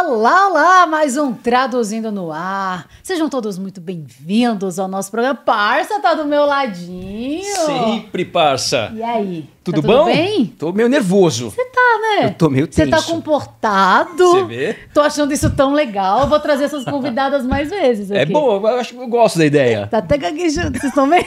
Olá, olá! Mais um Traduzindo no Ar. Sejam todos muito bem-vindos ao nosso programa. Parça, tá do meu ladinho. Sempre, parça. E aí? Tudo tá bom? Tudo bem? Tô meio nervoso. Você tá, né? Eu tô meio tenso. Você tá comportado. Você vê? Tô achando isso tão legal. Eu vou trazer essas convidadas mais vezes aqui. É bom, eu acho que eu gosto da ideia. Tá até gaguejando, vocês estão vendo?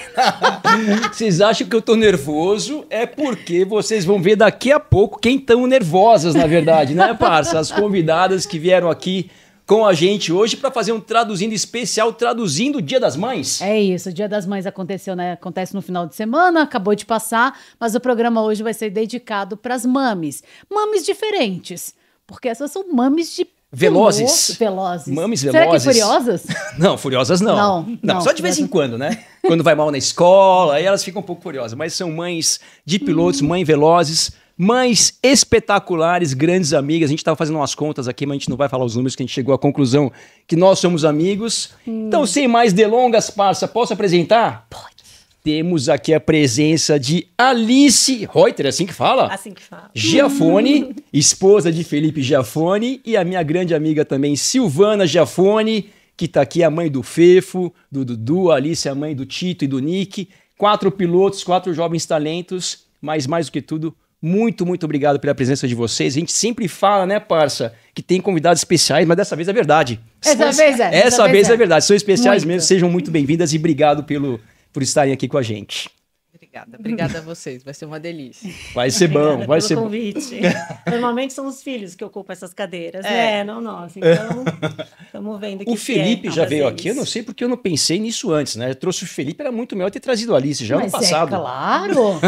Vocês acham que eu tô nervoso? É porque vocês vão ver daqui a pouco quem estão nervosas, na verdade, né, parça? As convidadas que vieram aqui com a gente hoje para fazer um Traduzindo especial, traduzindo o Dia das Mães. É isso, o Dia das Mães aconteceu, né? Acontece no final de semana, acabou de passar, mas o programa hoje vai ser dedicado para as mames. Mames diferentes, porque essas são mames de Velozes. Velozes. Mames Será que velozes. Furiosas? Não, furiosas não. Não, só de vez em quando, né? Quando vai mal na escola, aí elas ficam um pouco furiosas. Mas são mães de pilotos, mães velozes, mães espetaculares, grandes amigas. A gente estava fazendo umas contas aqui, mas a gente não vai falar os números, que a gente chegou à conclusão que nós somos amigos. Então, sem mais delongas, parça, posso apresentar? Pode. Temos aqui a presença de Alice Reuter, assim que fala? Assim que fala. Giafone, esposa de Felipe Giafone, e a minha grande amiga também, Silvana Giafone, que tá aqui, a mãe do Fefo, do Dudu, a Alice, a mãe do Tito e do Nick. 4 pilotos, 4 jovens talentos, mas mais do que tudo, muito, muito obrigado pela presença de vocês. A gente sempre fala, né, parça, que tem convidados especiais, mas dessa vez é verdade. Essa vez é verdade. São especiais mesmo. Sejam muito bem-vindas e obrigado por estarem aqui com a gente. Obrigada a vocês. Vai ser uma delícia. Vai ser bom, vai ser bom. Convite. Normalmente são os filhos que ocupam essas cadeiras, né? Não nós. Então, estamos vendo que o Felipe já veio eles. aqui, eu não sei porque eu não pensei nisso antes, né? Eu trouxe o Felipe, era muito melhor ter trazido a Alice já no passado. É claro.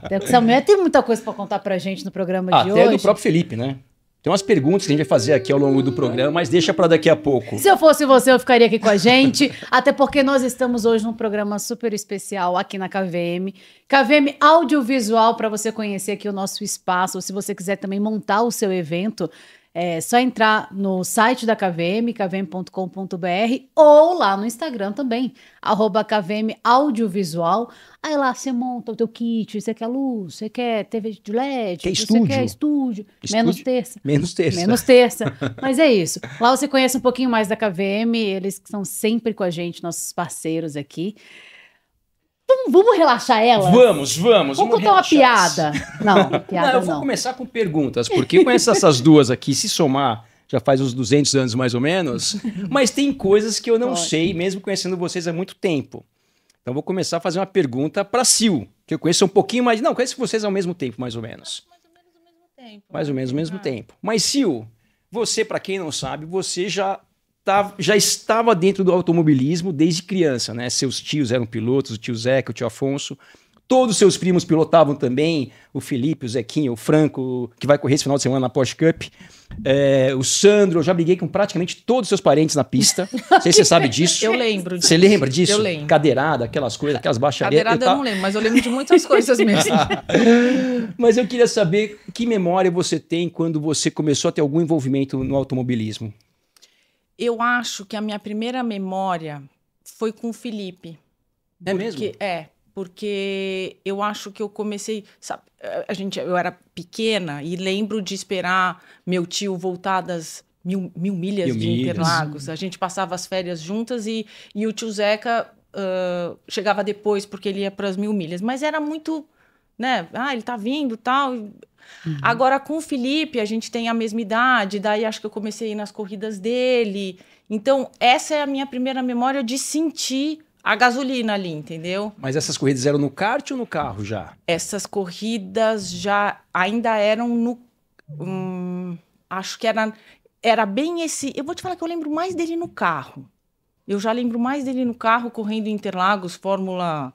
Essa mulher tem muita coisa para contar pra gente no programa de hoje. Até do próprio Felipe, né? Tem umas perguntas que a gente vai fazer aqui ao longo do programa, mas deixa para daqui a pouco. Se eu fosse você, eu ficaria aqui com a gente, até porque nós estamos hoje num programa super especial aqui na KVM. KVM Audiovisual, para você conhecer aqui o nosso espaço, ou se você quiser também montar o seu evento, é só entrar no site da KVM, kvm.com.br, ou lá no Instagram também, @KVM Audiovisual. Aí lá você monta o teu kit, você quer luz, você quer TV de LED, você quer estúdio. Menos terça. Menos terça. Mas é isso. Lá você conhece um pouquinho mais da KVM, eles que são sempre com a gente, nossos parceiros aqui. Vamos relaxar ela? Vamos contar uma piada. Não, piada eu vou começar com perguntas, porque eu conheço essas duas aqui, se somar, já faz uns 200 anos mais ou menos, mas tem coisas que eu não sei, mesmo conhecendo vocês há muito tempo. Então vou começar a fazer uma pergunta para Sil, que eu conheço um pouquinho mais, não, conheço vocês ao mesmo tempo, mais ou menos. Mais ou menos ao mesmo tempo. Mas Sil, você, para quem não sabe, você já estava dentro do automobilismo desde criança, né? Seus tios eram pilotos, o tio Zeca, o tio Afonso. Todos os seus primos pilotavam também, o Felipe, o Zequinho, o Franco, que vai correr esse final de semana na Porsche Cup. O Sandro, eu já briguei com praticamente todos os seus parentes na pista. Não sei se você sabe disso. Eu lembro disso. Você lembra disso? Eu lembro. Cadeirada, aquelas coisas, aquelas baixarias. Cadeirada eu não lembro, mas eu lembro de muitas coisas mesmo. Mas eu queria saber que memória você tem quando você começou a ter algum envolvimento no automobilismo. Eu acho que a minha primeira memória foi com o Felipe. É mesmo? Porque eu acho que eu comecei... Sabe, eu era pequena e lembro de esperar meu tio voltar das mil milhas de Interlagos. A gente passava as férias juntas e o tio Zeca chegava depois porque ele ia para as 1000 milhas. Mas era muito... né? Ele tá vindo e tal... Agora, com o Felipe, a gente tem a mesma idade, daí acho que eu comecei a ir nas corridas dele. Então, essa é a minha primeira memória de sentir a gasolina ali, entendeu? Mas essas corridas eram no kart ou no carro já? Essas corridas já ainda eram no... acho que era bem esse... Eu vou te falar que eu lembro mais dele no carro. Eu já lembro mais dele no carro, correndo em Interlagos, Fórmula...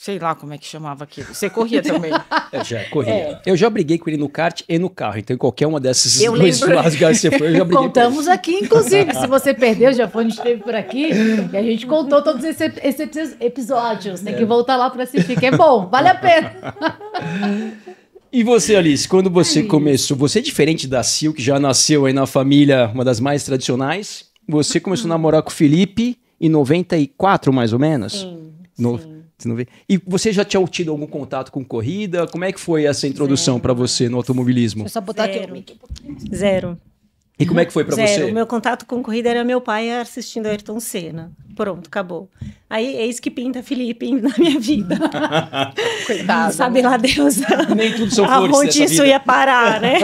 Sei lá como é que chamava aquilo. Você corria também? Eu já corria. Eu já briguei com ele no kart e no carro. Então, em qualquer uma dessas dois lados que você foi, eu já briguei. Contamos aqui, inclusive. Se você perdeu, já foi, a gente esteve por aqui. E a gente contou todos esses episódios. Tem que voltar lá para assistir, que é bom. Vale a pena. E você, Alice, quando você começou... Você é diferente da Sil, que já nasceu aí na família, uma das mais tradicionais. Você começou a namorar com o Felipe em 94, mais ou menos? Sim. E você já tinha tido algum contato com corrida? Como é que foi essa introdução para você no automobilismo? Deixa eu só botar aqui. Zero. E como é que foi pra Zero. você? O meu contato com corrida era meu pai assistindo Ayrton Senna. Pronto, acabou. Aí, eis que pinta Felipe na minha vida. Coitado. Sabe lá Deus Nem tudo são flores aonde nessa isso vida. ia parar, né?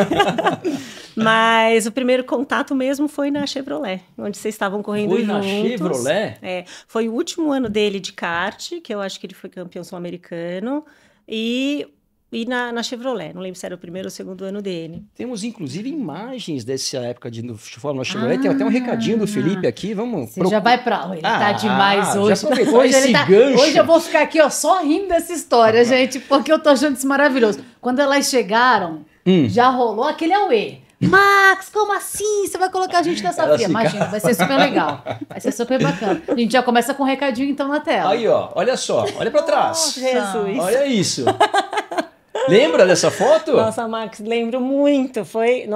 Mas o primeiro contato mesmo foi na Chevrolet, onde vocês estavam correndo Foi juntos. na Chevrolet? É, foi o último ano dele de kart, que eu acho que ele foi campeão sul-americano, e na Chevrolet. Não lembro se era o primeiro ou o segundo ano dele. Temos, inclusive, imagens dessa época de Fórmula Chevrolet. Tem até um recadinho do Felipe aqui. Vamos Você já vai pra... Ele tá demais já hoje. aproveitou esse gancho. Hoje eu vou ficar aqui, ó, só rindo dessa história, gente, porque eu tô achando isso maravilhoso. Quando elas chegaram, já rolou aquele auê. Max, como assim? Você vai colocar a gente nessa Elas fria? Imagina, vai ser super legal. Vai ser super bacana. A gente já começa com um recadinho, então, na tela. Aí, ó. Olha só. Olha pra trás. Jesus! Olha isso. Lembra dessa foto? Nossa, Max, lembro muito. Foi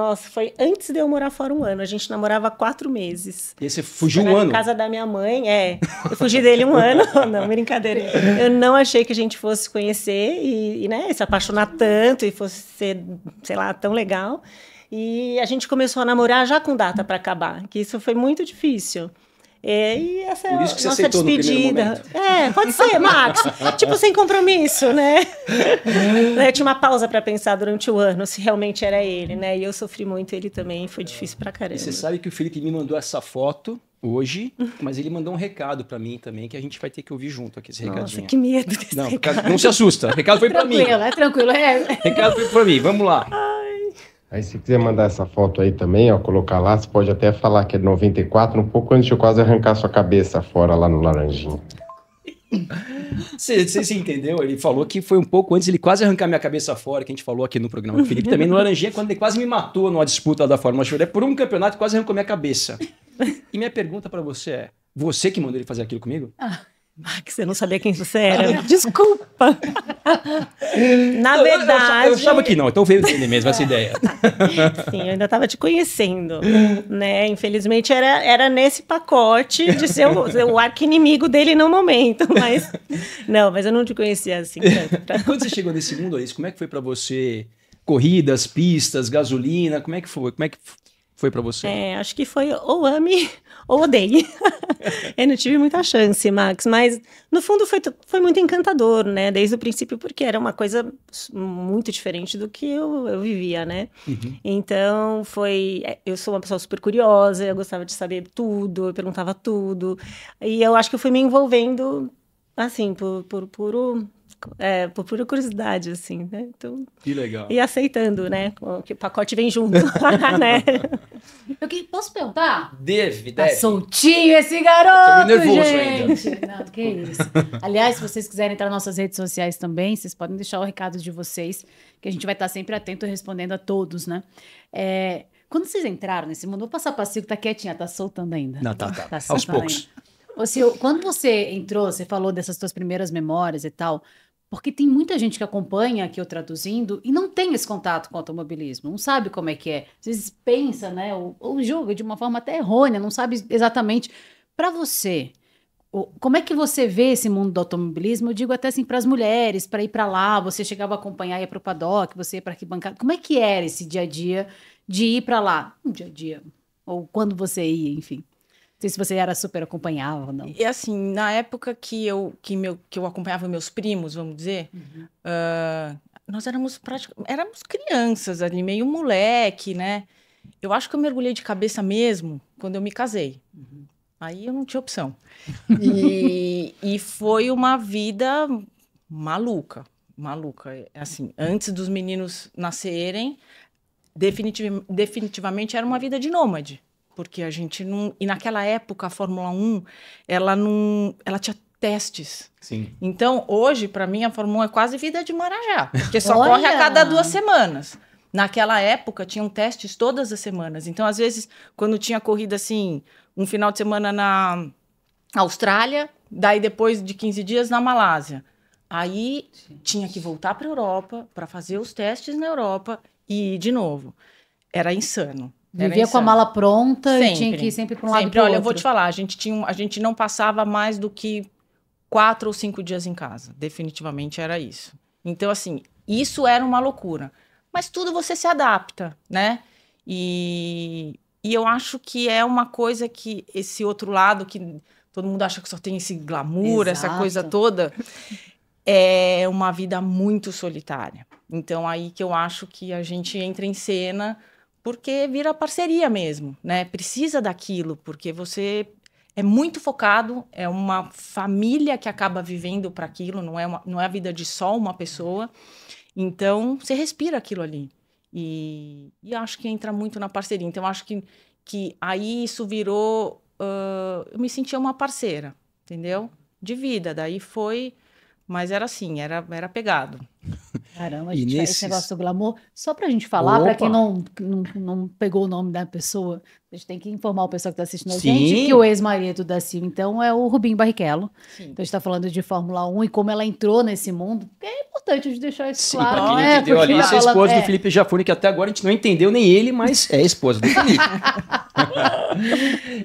antes de eu morar fora um ano. A gente namorava 4 meses. E você fugiu Foi um na ano? casa da minha mãe, Eu fugi dele um ano. Não, brincadeira. Eu não achei que a gente fosse conhecer e né, se apaixonar tanto e fosse ser, sei lá, tão legal. E a gente começou a namorar já com data para acabar, que isso foi muito difícil. E essa é a Por isso que você nossa aceitou no primeiro despedida. momento. Pode ser, Max. Tipo, sem compromisso, né? Eu tinha uma pausa para pensar durante o ano se realmente era ele, né? E eu sofri muito, ele também, foi difícil pra caramba. E você sabe que o Felipe me mandou essa foto hoje, mas ele mandou um recado pra mim também, que a gente vai ter que ouvir junto aqui esse Nossa, recadinho. que medo desse Não, recado. não se assusta. O recado foi pra mim. Tranquilo. Recado foi pra mim. Vamos lá. Aí se quiser mandar essa foto aí também, ó, colocar lá, você pode até falar que é 94, um pouco antes de eu quase arrancar sua cabeça fora lá no Laranjinha. Você entendeu? Ele falou que foi um pouco antes, ele quase arrancar minha cabeça fora, que a gente falou aqui no programa do Felipe, também no Laranjinha, quando ele quase me matou numa disputa da Fórmula Chevrolet por um campeonato, quase arrancou minha cabeça. E minha pergunta pra você é, você que mandou ele fazer aquilo comigo? Max, eu não sabia quem você era. Desculpa. Na verdade... Eu achava que não, então veio dele mesmo essa ideia. Sim, eu ainda estava te conhecendo, né? Infelizmente era nesse pacote de ser o arqui-inimigo dele no momento, mas eu não te conhecia assim. Quando você chegou nesse mundo, Alice, como é que foi pra você? Corridas, pistas, gasolina, como é que foi? Como é que foi pra você? Acho que foi ou ame ou odeie. Eu não tive muita chance, Max, mas no fundo foi muito encantador, né? Desde o princípio, porque era uma coisa muito diferente do que eu vivia, né? Uhum. Então eu sou uma pessoa super curiosa, eu gostava de saber tudo, eu perguntava tudo, e eu acho que eu fui me envolvendo assim, por pura curiosidade, assim, né? Então, Que legal. e aceitando, né? Que o pacote vem junto, né? Posso perguntar? Deve. Tá soltinho esse garoto, Tô meio nervoso gente. Não, que isso. Aliás, se vocês quiserem entrar nas nossas redes sociais também, vocês podem deixar o recado de vocês, que a gente vai estar sempre atento e respondendo a todos, né? Quando vocês entraram nesse mundo, vou passar para a Sil, que tá quietinha, tá soltando ainda. Não, tá. Aos soltando poucos. ainda. Ô, Sil, quando você entrou, você falou dessas suas primeiras memórias e tal, porque tem muita gente que acompanha aqui eu traduzindo e não tem esse contato com o automobilismo, não sabe como é que é. Às vezes pensa, né, ou julga de uma forma até errônea, não sabe exatamente. Para você, como é que você vê esse mundo do automobilismo? Eu digo até assim para as mulheres, para ir para lá, você chegava a acompanhar, ia para o paddock, você ia para arquibancada. Como é que era esse dia a dia de ir para lá? Um dia a dia, ou quando você ia, enfim. Não sei se você era super acompanhava ou não. E assim, na época que eu acompanhava meus primos, vamos dizer, nós éramos crianças ali, meio moleque, né? Eu acho que eu mergulhei de cabeça mesmo quando eu me casei. Aí eu não tinha opção. E foi uma vida maluca. Assim, antes dos meninos nascerem, definitivamente era uma vida de nômade. Porque a gente não... E naquela época, a Fórmula 1, ela tinha testes. Sim. Então, hoje, para mim, a Fórmula 1 é quase vida de Marajá. Porque só corre a cada 2 semanas. Naquela época, tinham testes todas as semanas. Então, às vezes, quando tinha corrida, assim, um final de semana na Austrália, daí depois de 15 dias na Malásia. Aí, tinha que voltar para a Europa, para fazer os testes na Europa e ir de novo. Era insano. Vivia com a mala pronta e tinha que ir sempre para um lado para o outro. Olha, eu vou te falar, a gente não passava mais do que 4 ou 5 dias em casa. Definitivamente era isso. Então, assim, isso era uma loucura. Mas tudo você se adapta, né? E E eu acho que é uma coisa que esse outro lado, que todo mundo acha que só tem esse glamour, essa coisa toda, é uma vida muito solitária. Então, aí que eu acho que a gente entra em cena, porque vira parceria mesmo, né? Precisa daquilo, porque você é muito focado, é uma família que acaba vivendo para aquilo, não é a vida de só uma pessoa. Então, você respira aquilo ali. E acho que entra muito na parceria. Então, acho que aí isso virou... eu me sentia uma parceira, entendeu? De vida. Daí foi... Mas era assim, era pegado. Caramba, gente, esse negócio do glamour, só pra gente falar, para quem não pegou o nome da pessoa, a gente tem que informar o pessoal que está assistindo a gente que o ex-marido da Sil, então, é o Rubinho Barrichello. Sim. Então, a gente está falando de Fórmula 1 e como ela entrou nesse mundo, que é importante a gente deixar isso claro. Pra quem não entendeu ali, a esposa do Felipe Jafuni, que até agora a gente não entendeu nem ele, mas é a esposa do Felipe.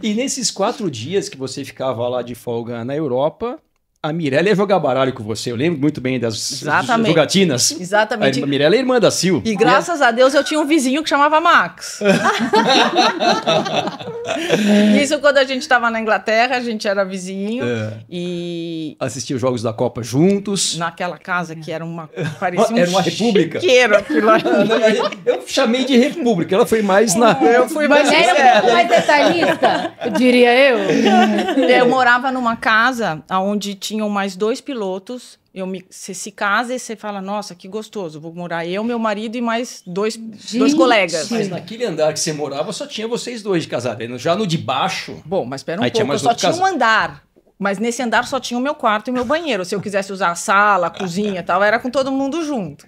E nesses 4 dias que você ficava lá de folga na Europa... A Mirella ia jogar baralho com você. Eu lembro muito bem das jogatinas. Exatamente. A Mirella é irmã da Sil. E graças a Deus eu tinha um vizinho que chamava Max. Isso quando a gente estava na Inglaterra, a gente era vizinho. E assistia os jogos da Copa juntos. Naquela casa que era parecia era uma república. Aquilo ali. Eu chamei de república. Ela foi mais na... Eu fui mais detalhista, diria eu. Eu morava numa casa onde tinham mais 2 pilotos. Você se casa e você fala, nossa, que gostoso, vou morar eu, meu marido e mais dois colegas. Mas naquele andar que você morava só tinha vocês 2 de casado. Já no de baixo... Bom, mas espera um pouco, eu só tinha um andar. Mas nesse andar só tinha o meu quarto e o meu banheiro. Se eu quisesse usar a sala, a cozinha e tal, era com todo mundo junto.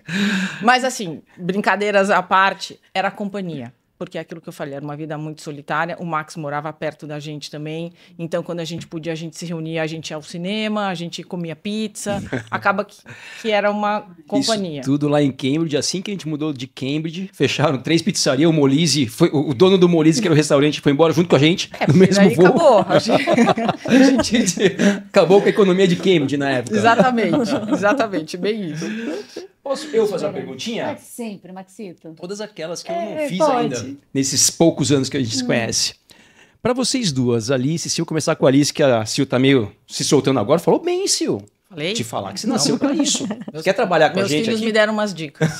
Mas assim, brincadeiras à parte, era a companhia. Porque é aquilo que eu falei, era uma vida muito solitária. O Max morava perto da gente também. Então, quando a gente podia, a gente se reunia, a gente ia ao cinema, a gente comia pizza. Acaba que era uma companhia. Isso tudo lá em Cambridge. Assim que a gente mudou de Cambridge, fecharam 3 pizzarias. O Molise, o dono do Molise, que era o restaurante, foi embora junto com a gente, no mesmo voo. Acabou. A gente acabou com a economia de Cambridge na época. Exatamente, bem isso. Posso eu fazer uma perguntinha? Mas sempre, Maxito. Todas aquelas que eu não fiz ainda, nesses poucos anos que a gente se conhece. Para vocês duas, Alice, se eu começar com a Alice, que a Sil tá meio se soltando agora, falou bem, Sil. Falei? Te falar que você nasceu para isso. Quer trabalhar com a gente aqui? Meus filhos me deram umas dicas.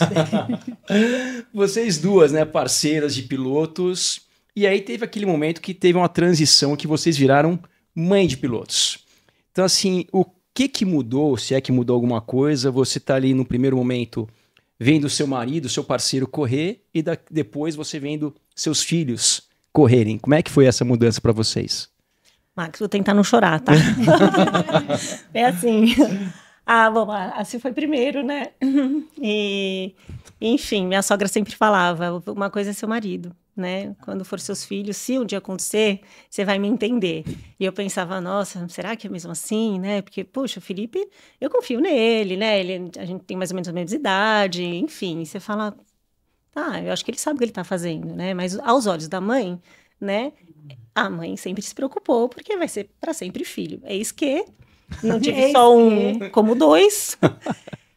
Vocês duas, né, parceiras de pilotos. E aí teve aquele momento que teve uma transição que vocês viraram mãe de pilotos. Então, assim, o que mudou, se é que mudou alguma coisa? Você tá ali no primeiro momento vendo o seu marido, seu parceiro correr e depois você vendo seus filhos correrem. Como é que foi essa mudança para vocês? Max, vou tentar não chorar, tá? É assim... bom, a Sil foi primeiro, né? E, enfim, minha sogra sempre falava, uma coisa é seu marido, né? Quando for seus filhos, se um dia acontecer, você vai me entender. E eu pensava, nossa, será que é mesmo assim, né? Porque, puxa, o Felipe, eu confio nele, né? A gente tem mais ou menos a mesma idade, enfim. Você fala, eu acho que ele sabe o que ele tá fazendo, né? Mas aos olhos da mãe, né? A mãe sempre se preocupou, porque vai ser para sempre filho. Eis que não tive só um, como 2.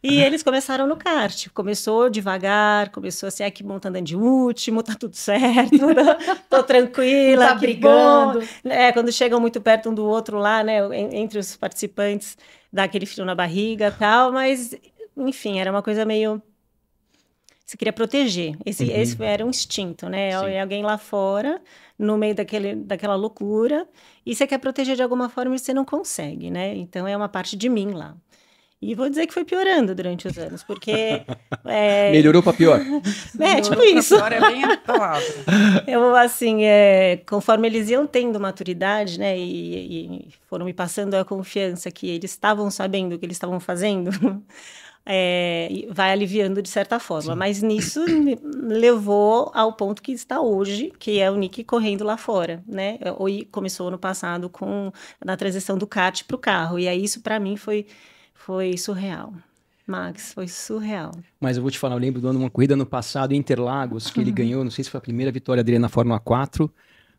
E eles começaram no kart. Começou devagar, começou assim, que bom, tá andando de último, tá tudo certo, tô tranquila, tá brigando. Quando chegam muito perto um do outro lá, né, entre os participantes, dá aquele frio na barriga e tal, mas, enfim, era uma coisa meio... Você queria proteger. Esse era um instinto, né? Sim. Alguém lá fora, no meio daquela loucura, e você quer proteger de alguma forma e você não consegue, né? Então, é uma parte de mim lá. E vou dizer que foi piorando durante os anos, porque... Melhorou para pior. Tipo isso. Pior é bem a palavra. Eu, assim, conforme eles iam tendo maturidade, né, e foram me passando a confiança que eles estavam sabendo o que eles estavam fazendo, vai aliviando de certa forma. Sim. Mas nisso me levou ao ponto que está hoje, que é o Nick correndo lá fora, né? Começou ano passado na transição do kart para o carro, e aí isso para mim foi surreal. Max, foi surreal. Mas eu vou te falar, eu lembro de uma corrida no passado em Interlagos, que ele ganhou, não sei se foi a primeira vitória dele na Fórmula 4,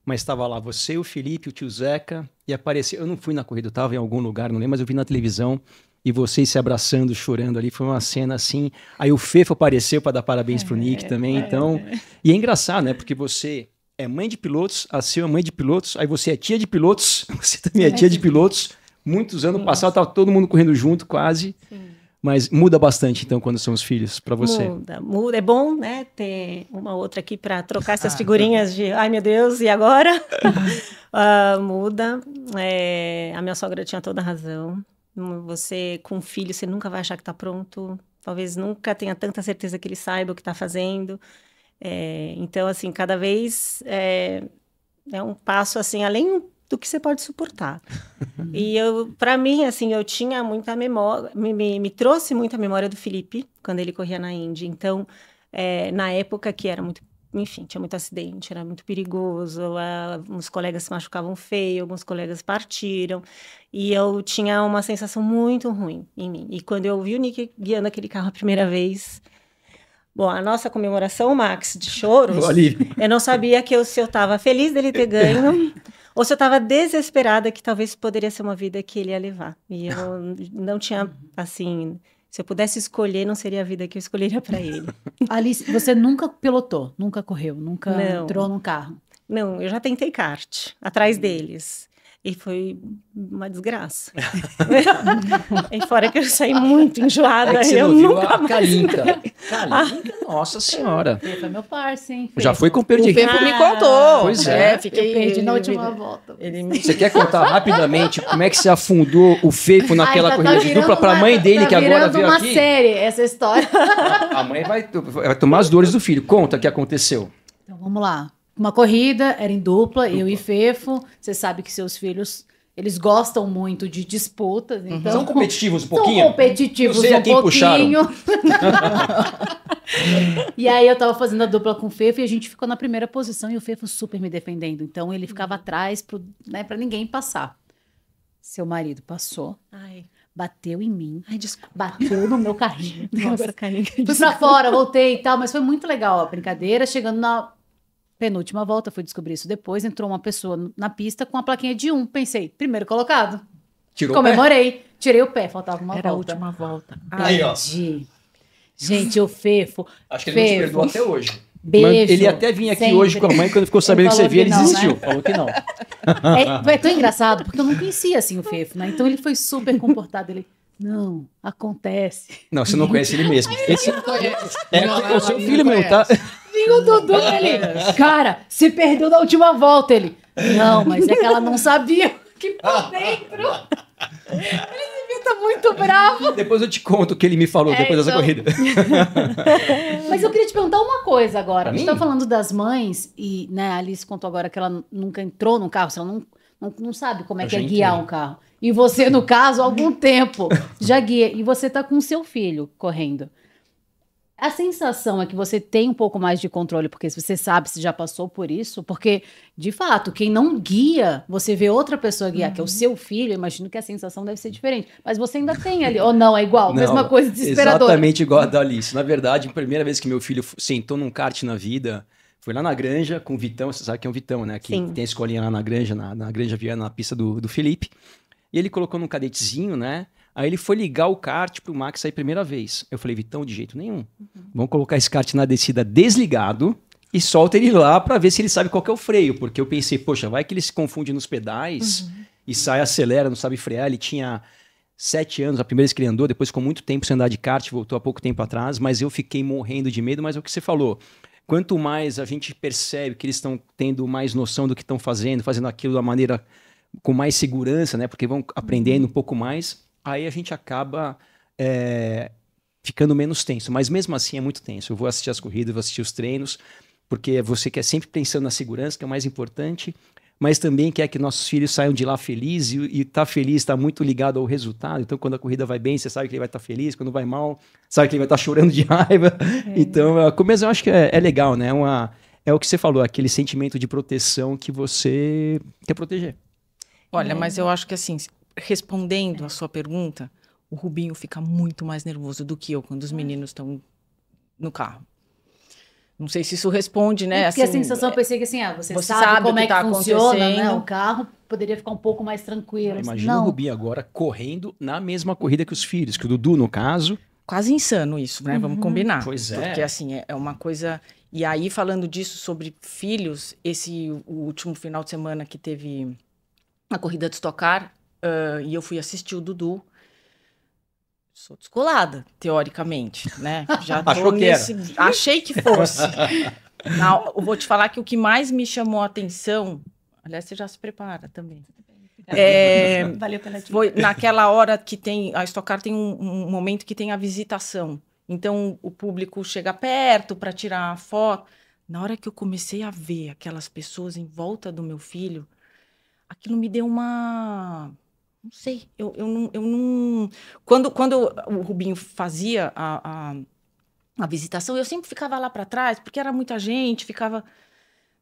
mas estava lá você, o Felipe, o tio Zeca, e apareceu, eu não fui na corrida, eu estava em algum lugar, não lembro, mas eu vi na televisão, e vocês se abraçando, chorando ali, foi uma cena assim, aí o Fefo apareceu para dar parabéns pro Nick também, então, e é engraçado, né, porque você é mãe de pilotos, a Sil é mãe de pilotos, aí você é tia de pilotos, você também é tia de pilotos. Muitos anos passados, tava todo mundo correndo junto, quase. Sim. Mas muda bastante, então, quando são os filhos, para você? Muda. É bom, né, ter uma outra aqui para trocar essas figurinhas de, ai, meu Deus, e agora? Muda. A minha sogra tinha toda a razão. Você, com filho, você nunca vai achar que está pronto. Talvez nunca tenha tanta certeza que ele saiba o que está fazendo. Então, assim, cada vez é um passo, assim, além do que você pode suportar. E para mim, assim, eu tinha muita memória, me trouxe muita memória do Felipe, quando ele corria na Indy. Então, na época que era muito, enfim, tinha muito acidente, era muito perigoso, uns colegas se machucavam feio, alguns colegas partiram, e eu tinha uma sensação muito ruim em mim. E quando eu vi o Nick guiando aquele carro a primeira vez... Bom, a nossa comemoração, Max, de choros, eu não sabia se eu estava feliz dele ter ganho... Ou se eu estava desesperada que talvez poderia ser uma vida que ele ia levar. E eu não tinha, assim... Se eu pudesse escolher, não seria a vida que eu escolheria para ele. Alice, você nunca pilotou, nunca correu, nunca entrou num carro? Não, eu já tentei kart, atrás deles. E foi uma desgraça. E fora que eu saí muito enjoada. Você não viu a Kalinka. Nossa senhora. Foi meu parceiro, hein? Já foi com o Pedro de Fefo me contou. Pois eu perdi na última volta. Você quer contar rapidamente como é que você afundou o Fefo naquela corrida de dupla para a mãe dele, que agora veio aqui? Uma série, essa história. A mãe vai tomar as dores do filho. Conta o que aconteceu. Então, vamos lá. Uma corrida, era em dupla, eu e Fefo. Você sabe que seus filhos, eles gostam muito de disputas. Então, são competitivos um pouquinho? São competitivos um pouquinho. E aí eu tava fazendo a dupla com o Fefo e a gente ficou na primeira posição e o Fefo super me defendendo. Então ele ficava atrás pra ninguém passar. Seu marido passou. Ai. Bateu em mim. Ai, desculpa. Bateu no meu carrinho. Nossa, Kalinka. Fui pra fora, voltei e tal, mas foi muito legal a brincadeira. Chegando na penúltima volta, fui descobrir isso depois, entrou uma pessoa na pista com a plaquinha de 1. Pensei, primeiro colocado. Comemorei. Tirei o pé, faltava uma volta. Era a última volta. Aí, ó. Gente, o Fefo. Acho que ele não te perdoou até hoje. Beijo. Ele até vinha aqui hoje com a mãe, quando ficou sabendo que você via, ele desistiu. Né? Falou que não. É tão engraçado, porque eu não conhecia assim o Fefo, né? Então ele foi super comportado. Ele, não, acontece. Não, você não conhece ele mesmo. Esse não conhece. O seu filho mesmo, tá? Vinha o Dudu, ele, cara, se perdeu na última volta. Ele, não, mas é que ela não sabia que por dentro. Ele devia estar muito bravo. Depois eu te conto o que ele me falou depois dessa corrida. Mas eu queria te perguntar uma coisa agora. Pra A gente mim? tá falando das mães e, né, a Alice contou agora que ela nunca entrou num carro, ela não sabe como é que é guiar um carro. E você, no caso, há algum tempo já guia. E você tá com seu filho correndo. A sensação é que você tem um pouco mais de controle, porque você sabe se já passou por isso, porque, de fato, quem não guia, você vê outra pessoa guiar, que é o seu filho, eu imagino que a sensação deve ser diferente. Mas você ainda tem ali, ou não, é igual, Não, mesma coisa, desesperadora. Exatamente igual a da Alice. Na verdade, a primeira vez que meu filho sentou num kart na vida, foi lá na Granja, com o Vitão, você sabe que é um Vitão, né? Que tem a escolinha lá na Granja, na Granja Viana, na pista do Felipe. E ele colocou num cadetezinho, né? Aí ele foi ligar o kart pro Max sair a primeira vez. Eu falei, Vitão, de jeito nenhum. Vamos colocar esse kart na descida desligado e solta ele lá para ver se ele sabe qual que é o freio. Porque eu pensei, poxa, vai que ele se confunde nos pedais e sai, acelera, não sabe frear. Ele tinha 7 anos, a primeira vez que ele andou, depois ficou muito tempo sem andar de kart, voltou há pouco tempo atrás, mas eu fiquei morrendo de medo, mas é o que você falou. Quanto mais a gente percebe que eles estão tendo mais noção do que estão fazendo aquilo da maneira com mais segurança, né? Porque vão aprendendo um pouco mais, aí a gente acaba ficando menos tenso. Mas mesmo assim é muito tenso. Eu vou assistir as corridas, vou assistir os treinos, porque você quer sempre pensando na segurança, que é o mais importante, mas também quer que nossos filhos saiam de lá felizes, e tá feliz está muito ligado ao resultado. Então, quando a corrida vai bem, você sabe que ele vai estar feliz, quando vai mal, sabe que ele vai estar chorando de raiva. Então, mas eu acho que é legal, né? É o que você falou, aquele sentimento de proteção que você quer proteger. Olha, mas eu acho que assim, respondendo a sua pergunta, o Rubinho fica muito mais nervoso do que eu quando os meninos estão no carro. Não sei se isso responde, né? Porque assim, a sensação, eu pensei que assim, você sabe como é que tá funciona, né? acontecendo. O carro poderia ficar um pouco mais tranquilo. Imagina o Rubinho agora correndo na mesma corrida que os filhos, que o Dudu, no caso, quase insano isso, né? Vamos combinar. Pois é. Porque, assim, é uma coisa... E aí, falando disso sobre filhos, o último final de semana que teve a corrida de Stock Car, e eu fui assistir o Dudu, sou descolada, teoricamente, né? Já Achou que era. Achei que fosse. Não, eu vou te falar que o que mais me chamou a atenção... Aliás, você já se prepara também. Valeu pela dica. Foi naquela hora que tem... A Stock Car tem um momento que tem a visitação. Então, o público chega perto para tirar a foto. Na hora que eu comecei a ver aquelas pessoas em volta do meu filho, aquilo me deu uma... Não sei, eu não... Quando o Rubinho fazia a visitação, eu sempre ficava lá para trás, porque era muita gente, ficava...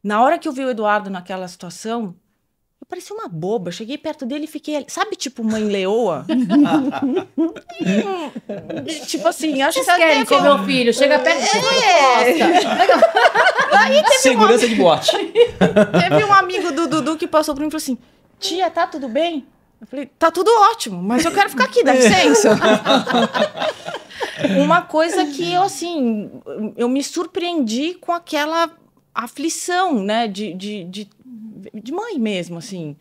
Na hora que eu vi o Eduardo naquela situação, eu parecia uma boba. Cheguei perto dele e fiquei... ali. Sabe, tipo, mãe leoa? Tipo assim, acho que... Vocês querem ser meu filho? Chega perto e Segurança de bote. Teve um amigo do Dudu que passou por mim e falou assim, tia, tá tudo bem? Eu falei, tá tudo ótimo, mas eu quero ficar aqui, dá licença. Uma coisa que eu, assim, eu me surpreendi com aquela aflição, né, de mãe mesmo, assim.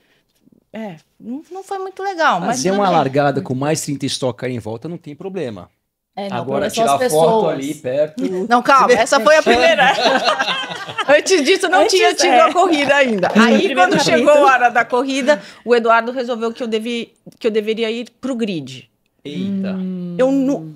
Não foi muito legal. Mas Fazer uma largada com mais 30 Stock Car em volta não tem problema. não, Agora são as tirar pessoas. foto ali perto... Não, calma, essa foi a primeira. Antes disso, não tinha tido a corrida ainda. Aí, quando chegou a hora da corrida, o Eduardo resolveu que eu deveria ir pro grid. Eita.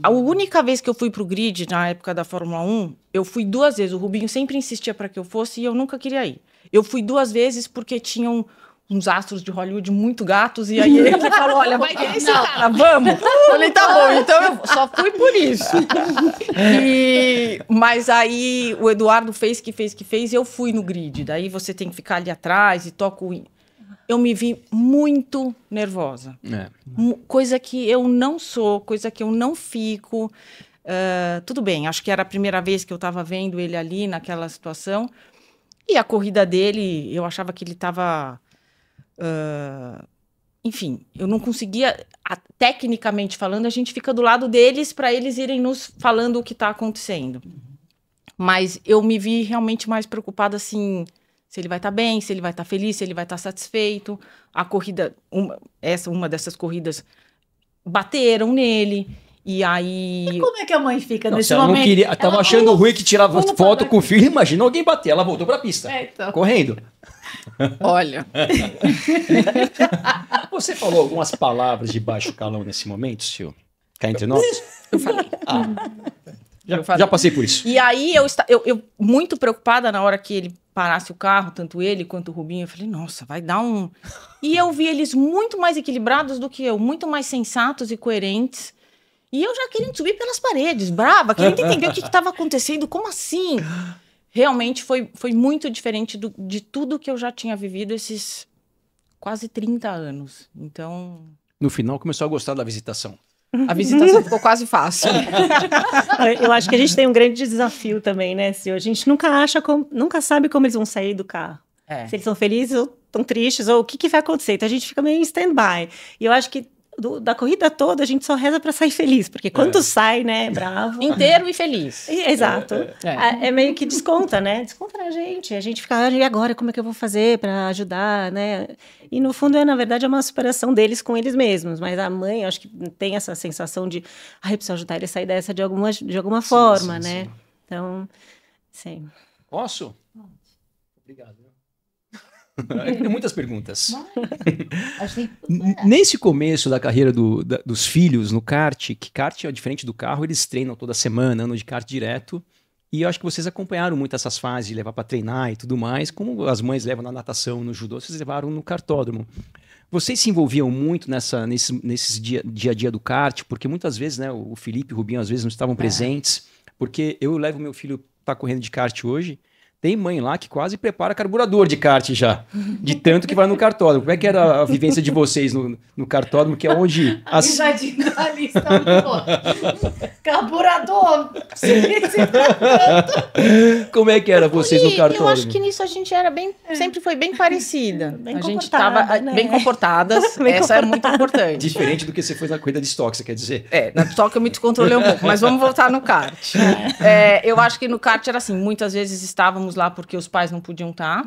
A única vez que eu fui pro grid, na época da Fórmula 1, eu fui 2 vezes. O Rubinho sempre insistia para que eu fosse e eu nunca queria ir. Eu fui 2 vezes porque tinham uns astros de Hollywood muito gatos, e aí ele falou, olha, vai ter esse cara, vamos. Eu falei, tá bom, então eu só fui por isso. Mas aí o Eduardo fez, eu fui no grid, daí você tem que ficar ali atrás e toco... Eu me vi muito nervosa. Coisa que eu não sou, coisa que eu não fico. Tudo bem, acho que era a primeira vez que eu estava vendo ele ali naquela situação, e a corrida dele, eu achava que ele estava... enfim, eu não conseguia, tecnicamente falando, a gente fica do lado deles para eles irem nos falando o que está acontecendo. Mas eu me vi realmente mais preocupada, assim, se ele vai estar bem, se ele vai estar feliz, se ele vai estar satisfeito. A corrida, uma dessas corridas, bateram nele. E aí... E como é que a mãe fica Não, nesse se ela momento? não queria, tava achando ruim que tirava foto com o filho, imagina alguém bater. Ela voltou pra pista, Então. correndo. Olha... Você falou algumas palavras de baixo calão nesse momento, Sil? Cá entre nós? Eu falei. Já passei por isso. E aí, eu muito preocupada na hora que ele parasse o carro, tanto ele quanto o Rubinho, eu falei, nossa, vai dar um... E eu vi eles muito mais equilibrados do que eu, muito mais sensatos e coerentes. E eu já querendo subir pelas paredes, brava, querendo entender o que estava acontecendo, como assim? Realmente foi muito diferente de tudo que eu já tinha vivido esses quase 30 anos. Então... No final, começou a gostar da visitação. A visitação ficou quase fácil. Eu acho que a gente tem um grande desafio também, né, Sil? A gente nunca sabe como eles vão sair do carro. Se eles são felizes ou estão tristes, ou o que vai acontecer. Então a gente fica meio em stand-by. E eu acho que da corrida toda a gente só reza para sair feliz, porque quando sai, né, bravo. Inteiro e feliz. Exato. É meio que desconta, né? Desconta na gente. A gente fica, e agora, como é que eu vou fazer para ajudar, né? E no fundo, na verdade, é uma superação deles com eles mesmos. Mas a mãe, acho que tem essa sensação de, eu preciso ajudar ele a sair dessa de alguma forma, né? Sim. Então, sim. Posso? Obrigado. Tem muitas perguntas. Nesse começo da carreira dos filhos no kart, que kart é diferente do carro, eles treinam toda semana, andam de kart direto. E eu acho que vocês acompanharam muito essas fases de levar para treinar e tudo mais, como as mães levam na natação, no judô, vocês levaram no kartódromo. Vocês se envolviam muito nesses dia a dia do kart, porque muitas vezes, né, o Felipe e o Rubinho às vezes não estavam presentes, porque eu levo meu filho para correndo de kart hoje. Tem mãe lá que quase prepara carburador de kart já, de tanto que vai no kartódromo. Como é que era a vivência de vocês no kartódromo, que é onde... Risadinha da lista, muito boa. Carburador! Como é que era vocês no kartódromo? Eu acho que nisso a gente era sempre foi bem parecida. Bem a gente comportada, estava né? bem comportadas, Bem essa é muito importante. Diferente do que você foi na corrida de estoque, você quer dizer? Na estoque eu me descontrolei um pouco, mas vamos voltar no kart. Eu acho que no kart era assim, muitas vezes estávamos lá porque os pais não podiam estar,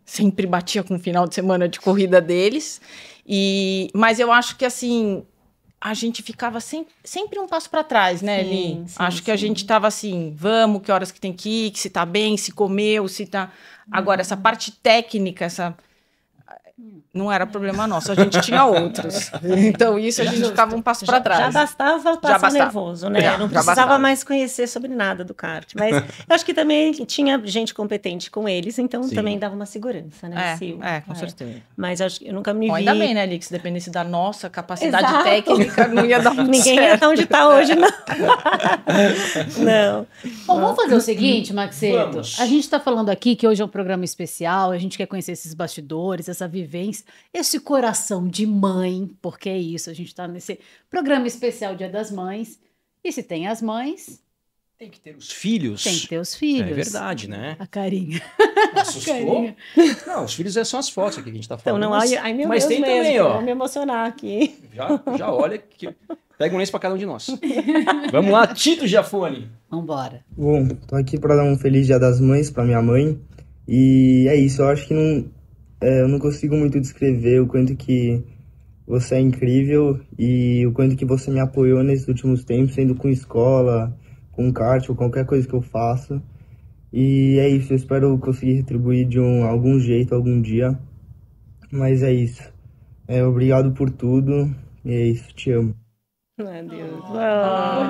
sempre batia com o final de semana de corrida deles, mas eu acho que assim, a gente ficava sempre um passo para trás, né, Eli? Acho que a gente estava assim, vamos, que horas que tem que ir, que se tá bem, se comeu, se tá... Agora, essa parte técnica, não era problema nosso, a gente tinha outros. Então, isso a gente ficava um passo para trás. Já bastava passar nervoso, né? Não precisava mais conhecer sobre nada do kart. Mas eu acho que também tinha gente competente com eles, então também dava uma segurança, né? Com certeza. Mas eu nunca me vi... Ainda bem, né, Eli, que se dependesse da nossa capacidade técnica, não ia dar muito Ninguém certo. ia estar onde está hoje, não. Não. Bom, vamos fazer o seguinte, Maxeto. Vamos. A gente está falando aqui que hoje é um programa especial, a gente quer conhecer esses bastidores, essa vivência, esse coração de mãe, porque é isso, a gente está nesse programa especial Dia das Mães. E se tem as mães, Tem que ter os filhos. tem que ter os filhos. É verdade, né? A carinha. Assustou? Carinha. Não, os filhos são as fotos aqui que a gente tá Então, falando. não, ai, meu mas Deus tem mesmo, também, ó. vou me emocionar aqui. Já olha que... Pega um lenço pra cada um de nós. Vamos lá, Tito Giafone. Vambora. Bom, tô aqui para dar um feliz Dia das Mães para minha mãe. E é isso, eu acho que eu não consigo muito descrever o quanto que você é incrível e o quanto que você me apoiou nesses últimos tempos, sendo com escola, com kart ou qualquer coisa que eu faço. E é isso, eu espero conseguir retribuir de algum jeito, algum dia. Mas é isso. Obrigado por tudo e é isso, te amo. Meu Deus.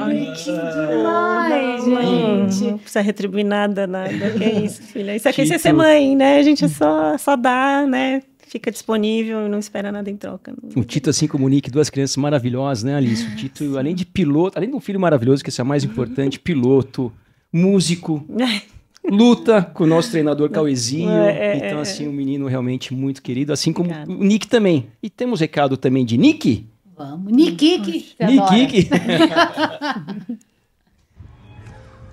Bonitinho demais, gente. Não precisa retribuir nada. Que é isso, filha. Isso aqui é ser mãe, né? A gente só dá, né? Fica disponível e não espera nada em troca. O Tito, assim como o Nick, duas crianças maravilhosas, né, Alice? O Tito, além de piloto, além de um filho maravilhoso, que esse é o mais importante, piloto, músico, luta com o nosso treinador Cauezinho. Então, assim, um menino realmente muito querido, assim como o Nick também. E temos recado também de Nick. Vamos. Nikiki. Nikiki.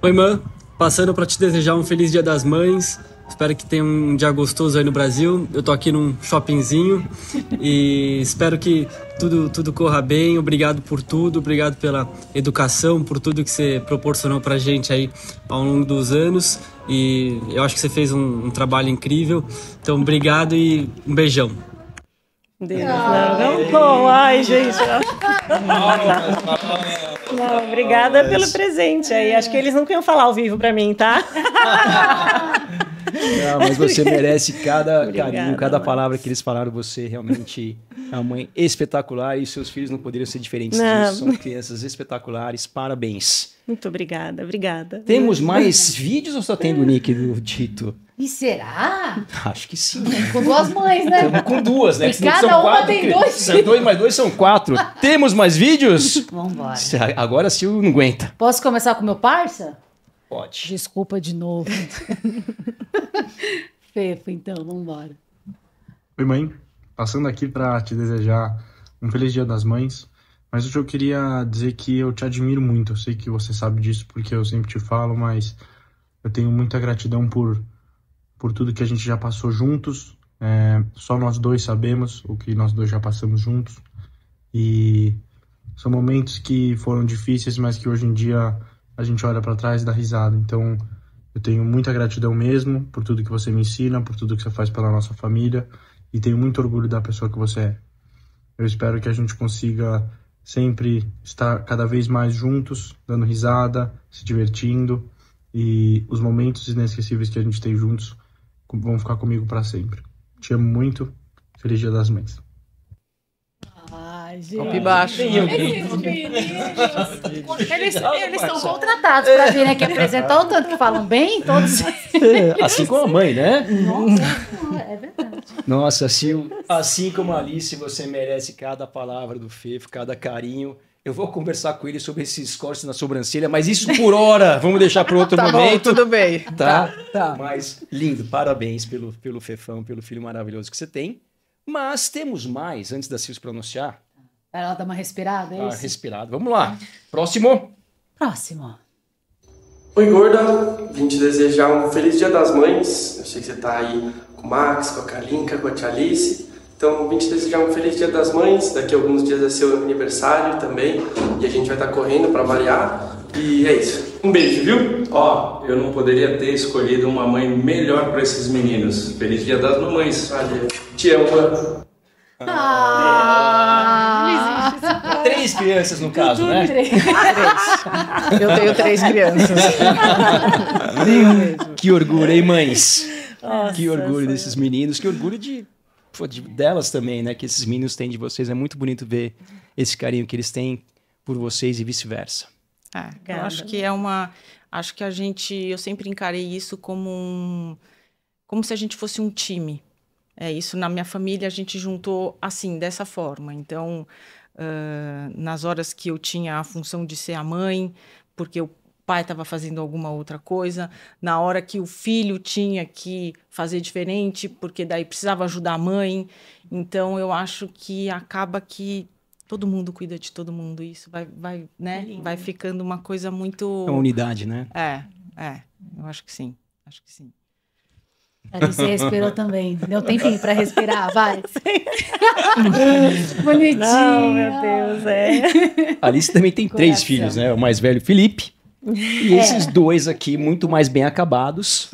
Oi, mãe. Passando para te desejar um feliz Dia das Mães. Espero que tenha um dia gostoso aí no Brasil. Eu tô aqui num shoppingzinho e espero que tudo corra bem. Obrigado por tudo, obrigado pela educação, por tudo que você proporcionou pra gente aí ao longo dos anos. E eu acho que você fez um trabalho incrível. Então, obrigado e um beijão. Deus, não, ai, gente. Não, obrigada pelo presente aí. Acho que eles nunca iam falar ao vivo pra mim, tá? Não, mas você merece cada Obrigada, carinho, cada mãe. palavra que eles falaram. Você realmente é uma mãe espetacular e seus filhos não poderiam ser diferentes Não. disso. São crianças espetaculares. Parabéns. Muito obrigada. Temos mais vídeos ou só tem do Nick e do Tito? E será? Acho que sim. Com duas mães, né? Estamos com duas, né? E Senão cada são uma quatro, tem dois São 2 mais 2 são 4. Temos mais vídeos? Vambora. Agora sim não aguenta. Posso começar com o meu parça? Pode. Desculpa de novo. Fefo, então, vambora. Oi, mãe. Passando aqui para te desejar um feliz Dia das Mães. Mas hoje eu queria dizer que eu te admiro muito. Eu sei que você sabe disso porque eu sempre te falo, mas eu tenho muita gratidão por tudo que a gente já passou juntos. Só nós dois sabemos o que nós dois já passamos juntos. E são momentos que foram difíceis, mas que hoje em dia a gente olha para trás e dá risada. Então, eu tenho muita gratidão mesmo por tudo que você me ensina, por tudo que você faz pela nossa família. E tenho muito orgulho da pessoa que você é. Eu espero que a gente consiga sempre estar cada vez mais juntos, dando risada, se divertindo. E os momentos inesquecíveis que a gente tem juntos vão ficar comigo para sempre. Te amo muito. Feliz Dia das Mães. Ai, gente. Copo baixo. Eles estão contratados para vir aqui apresentar o tanto que falam bem, todos. Assim como a mãe, né? Nossa, é verdade. Nossa, assim como a Alice, você merece cada palavra do Fefo, cada carinho. Eu vou conversar com ele sobre esses cortes na sobrancelha, mas isso por hora, vamos deixar para outro momento. Bom, tudo bem. Tá. Mas lindo, parabéns pelo Fefão, pelo filho maravilhoso que você tem. Mas temos mais, antes da Sil se pronunciar. Ela dá uma respirada, é isso? Respirado. Vamos lá. Próximo. Oi, gorda. Vim te desejar um feliz Dia das Mães. Eu sei que você tá aí com o Max, com a Kalinka, com a tia Alice. Então, vim te desejar um feliz Dia das Mães. Daqui a alguns dias é seu aniversário também. E a gente vai estar correndo para variar. E é isso. Um beijo, viu? Ó, eu não poderia ter escolhido uma mãe melhor para esses meninos. Feliz Dia das Mamães. Valeu. Te amo. Três crianças no caso, né? Três. Eu tenho 3 crianças. Tenho mesmo. Que orgulho, hein, mães? Nossa, Que orgulho desses meninos, que orgulho delas também, né? Que esses meninos têm de vocês. É muito bonito ver esse carinho que eles têm por vocês e vice-versa. Eu acho que acho que eu sempre encarei isso como se a gente fosse um time. Isso na minha família a gente juntou assim, dessa forma. Então, nas horas que eu tinha a função de ser a mãe, porque o pai estava fazendo alguma outra coisa, na hora que o filho tinha que fazer diferente, porque daí precisava ajudar a mãe. Então, eu acho que acaba que todo mundo cuida de todo mundo. Isso vai, né? Vai ficando uma coisa muito... É uma unidade, né? Eu acho que sim. Acho que sim. Alice respirou também. Deu tempinho pra respirar, vai. Bonitinho. Não, meu Deus, Alice também tem 3 filhos, né? O mais velho, Felipe. E esses 2 aqui, muito mais bem acabados.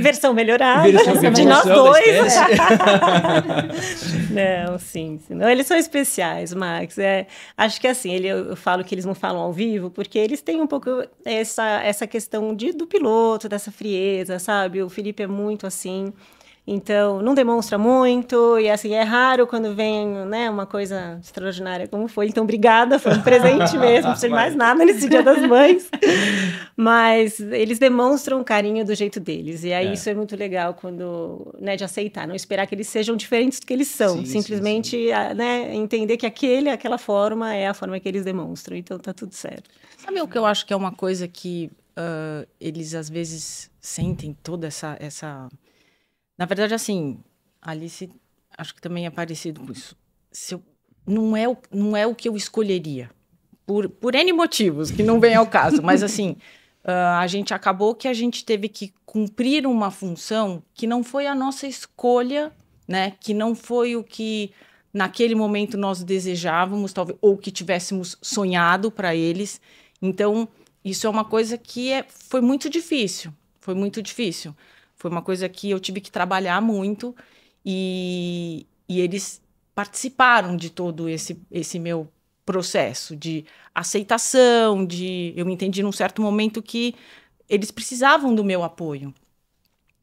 Versão melhorada. De nós 2. Não, sim. Não, eles são especiais, Max. Acho que assim, eu falo que eles não falam ao vivo, porque eles têm um pouco essa questão do piloto, dessa frieza, sabe? O Felipe é muito assim. Então, não demonstra muito, e assim, é raro quando vem, né, uma coisa extraordinária como foi. Então, obrigada, foi um presente mesmo, não precisa de mais nada nesse Dia das Mães. Mas eles demonstram carinho do jeito deles, e aí isso é muito legal quando, né, de aceitar, não esperar que eles sejam diferentes do que eles são, simplesmente né, entender que aquela forma é a forma que eles demonstram, então tá tudo certo. Sabe o que eu acho que é uma coisa que eles às vezes sentem toda essa... Na verdade, assim, Alice, acho que também é parecido com isso. Não é o que eu escolheria, por N motivos, que não vem ao caso. Mas, assim, a gente acabou que a gente teve que cumprir uma função que não foi a nossa escolha, né? Que não foi o que, naquele momento, nós desejávamos, talvez, ou que tivéssemos sonhado para eles. Então, isso é uma coisa que foi muito difícil. Foi muito difícil. Foi uma coisa que eu tive que trabalhar muito e eles participaram de todo esse meu processo de aceitação, eu entendi num certo momento que eles precisavam do meu apoio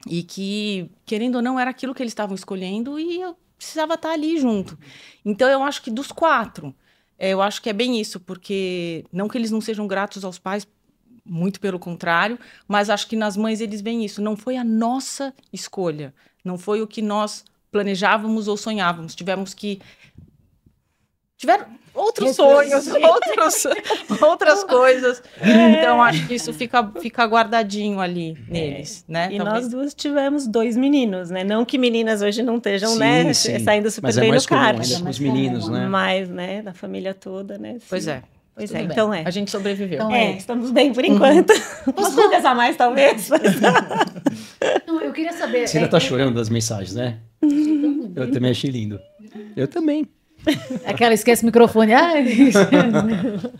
e que, querendo ou não, era aquilo que eles estavam escolhendo e eu precisava estar ali junto. Então, eu acho que dos 4, eu acho que é bem isso, porque não que eles não sejam gratos aos pais, muito pelo contrário, mas acho que nas mães eles veem isso. Não foi a nossa escolha, não foi o que nós planejávamos ou sonhávamos. Tiveram outros sonhos, outras coisas. Então, acho que isso fica guardadinho ali neles, né? E talvez. nós 2 tivemos 2 meninos, né? Não que meninas hoje não estejam, né? Saindo super mas bem mais no kart. comum, os meninos, né? Mas, né? Da família toda, né? Sim. Pois é. Pois é, então A gente sobreviveu. Então estamos bem por enquanto. Umas poucas a mais, talvez. Não, eu queria saber... Você ainda tá chorando das mensagens, né? Eu também achei lindo. Eu também. Aquela esquece o microfone.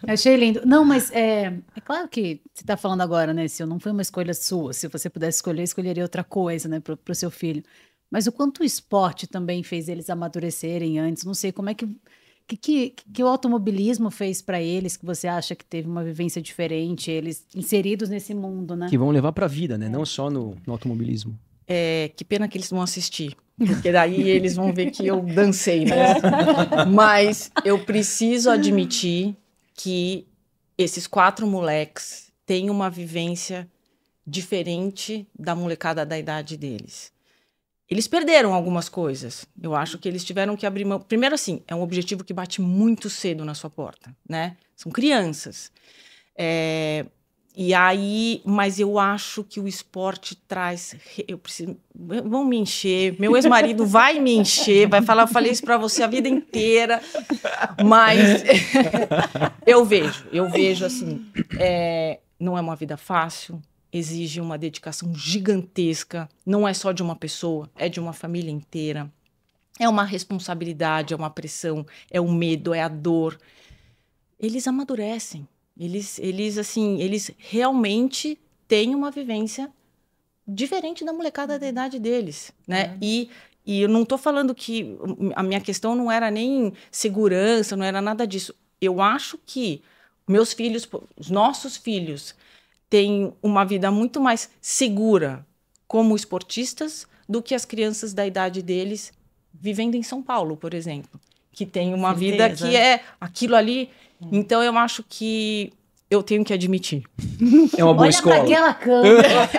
Achei lindo. Não, mas é claro que você tá falando agora, né, Sil? Não foi uma escolha sua. Se você pudesse escolher, escolheria outra coisa, né, pro seu filho. Mas o quanto o esporte também fez eles amadurecerem antes. Não sei como é que o automobilismo fez para eles, que você acha que teve uma vivência diferente, eles inseridos nesse mundo, né? Que vão levar para a vida, né? Não só no automobilismo. Que pena que eles vão assistir, porque daí eles vão ver que eu dancei, né? Mas eu preciso admitir que esses 4 moleques têm uma vivência diferente da molecada da idade deles. eles perderam algumas coisas. Eu acho que eles tiveram que abrir mão. Primeiro, assim, é um objetivo que bate muito cedo na sua porta, né? São crianças. E aí, mas eu acho que o esporte traz. Vão me encher. Meu ex-marido vai me encher, vai falar, eu falei isso para você a vida inteira. Mas eu vejo assim, não é uma vida fácil. Exige uma dedicação gigantesca, não é só de uma pessoa, é de uma família inteira. É uma responsabilidade, é uma pressão, é o medo, é a dor. Eles amadurecem, eles realmente têm uma vivência diferente da molecada da idade deles, né? E eu não estou falando que a minha questão não era nem segurança, não era nada disso. Eu acho que meus filhos, os nossos filhos, têm uma vida muito mais segura como esportistas do que as crianças da idade deles vivendo em São Paulo, por exemplo, que tem uma vida que é aquilo ali. Então, eu acho que eu tenho que admitir. É uma boa escola. Olha pra aquela câmera.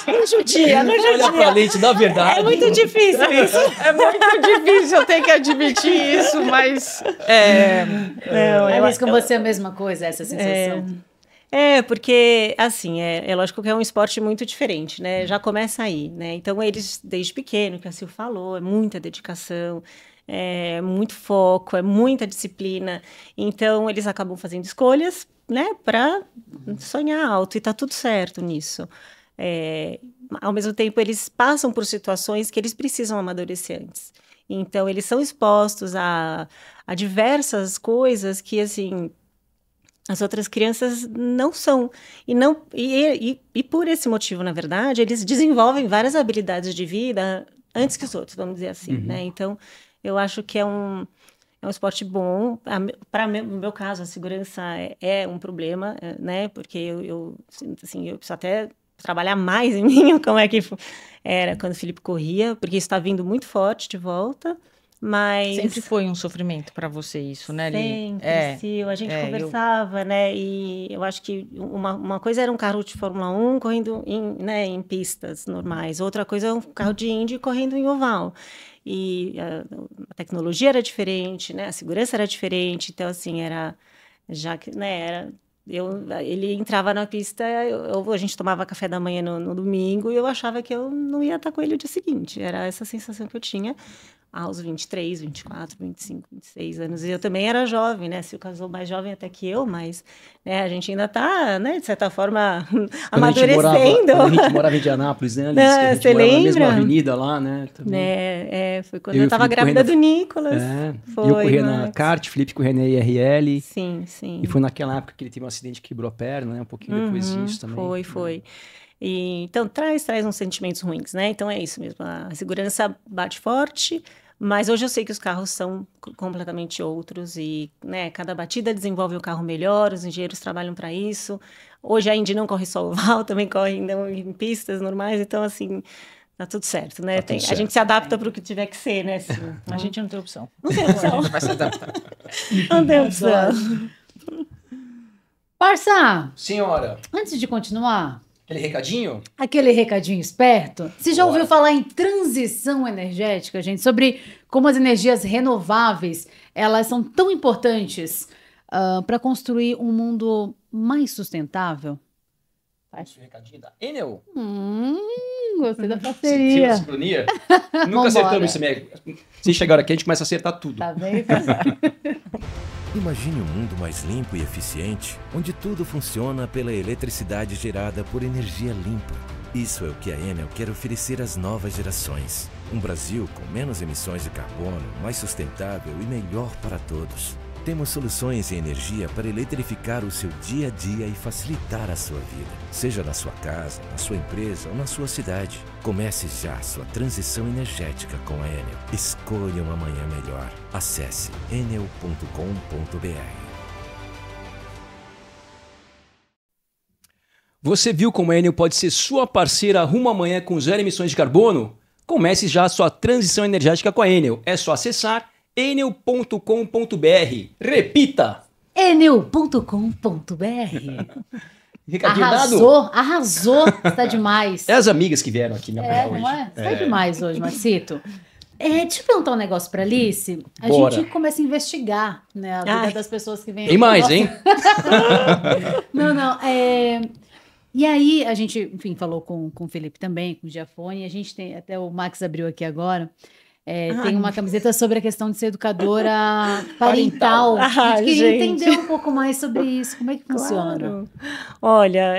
Não judia. Olha pra lente da verdade. É muito difícil isso. É muito difícil, eu tenho que admitir isso, mas... Aliás, com você é a mesma coisa, essa sensação. Porque, assim, é lógico que é um esporte muito diferente, né? Já começa aí, né? Então, eles, desde pequeno, que a Sil falou, é muita dedicação, é muito foco, é muita disciplina. Então, eles acabam fazendo escolhas, né? Para sonhar alto, e tá tudo certo nisso. Ao mesmo tempo, eles passam por situações que eles precisam amadurecer antes. Então, eles são expostos a diversas coisas que, assim... As outras crianças não são. E por esse motivo, na verdade, eles desenvolvem várias habilidades de vida antes que os outros, vamos dizer assim, né? Então, eu acho que é um esporte bom. Para no meu caso, a segurança é um problema, né? Porque eu preciso até trabalhar mais em mim, como é que era quando o Felipe corria, porque isso está vindo muito forte de volta. Mas... Sempre foi um sofrimento para você isso, né, Li? Sempre, Sil. A gente conversava, né? E eu acho que uma coisa era um carro de Fórmula 1 correndo em pistas normais. Outra coisa é um carro de Indy correndo em oval. E a tecnologia era diferente, né? A segurança era diferente. Então, assim, ele entrava na pista, a gente tomava café da manhã no domingo e eu achava que eu não ia estar com ele o dia seguinte. Era essa sensação que eu tinha aos 23, 24, 25, 26 anos. E eu também era jovem, né? Se o casou mais jovem até que eu, mas né, a gente ainda está, né, de certa forma, amadurecendo. Quando a gente morava em Indianápolis, né, Alice? A gente morava na mesma avenida lá, né? Também. Foi quando eu estava grávida do Nicolas. Foi, eu corria na kart, Felipe corria na IRL. Sim. E foi naquela época que ele teve um acidente que quebrou a perna, né? Um pouquinho depois disso também. Foi. E, então, traz uns sentimentos ruins, né? Então, é isso mesmo. A segurança bate forte, mas hoje eu sei que os carros são completamente outros e, né, cada batida desenvolve o carro melhor, os engenheiros trabalham para isso. Hoje a Indy não corre só oval, também corre em pistas normais, então, assim, tá tudo certo, né? A gente se adapta para o que tiver que ser, né? A gente não tem opção. Não tem opção. A gente vai se adaptar. Não tem opção. Parça! Senhora! Antes de continuar... Aquele recadinho esperto. Você já ouviu falar em transição energética, gente? Sobre como as energias renováveis, elas são tão importantes para construir um mundo mais sustentável? Esse recadinho da Enel. Gostei da parceria. Sincronia. Nunca acertamos isso mesmo. Se chegar aqui, a gente começa a acertar tudo. Tá bem? Imagine um mundo mais limpo e eficiente, onde tudo funciona pela eletricidade gerada por energia limpa. Isso é o que a Enel quer oferecer às novas gerações. Um Brasil com menos emissões de carbono, mais sustentável e melhor para todos. Temos soluções em energia para eletrificar o seu dia a dia e facilitar a sua vida. Seja na sua casa, na sua empresa ou na sua cidade. Comece já sua transição energética com a Enel. Escolha um amanhã melhor. Acesse enel.com.br. Você viu como a Enel pode ser sua parceira rumo amanhã com zero emissões de carbono? Comece já sua transição energética com a Enel. É só acessar enel.com.br. Repita! enel.com.br. Recadinho Arrasou, está demais. É as amigas que vieram aqui na hoje. Não é? Está demais hoje, Marcito. Deixa eu perguntar um negócio para Alice. A Bora. gente começa a investigar, né, a vida das pessoas que vêm aqui. Tem mais, hein? Não. E aí, a gente, enfim, falou com o Felipe também, com o Giafone. A gente tem, até o Max abriu aqui agora. Tem uma camiseta sobre a questão de ser educadora parental. A gente queria entender um pouco mais sobre isso. Como é que funciona? Olha,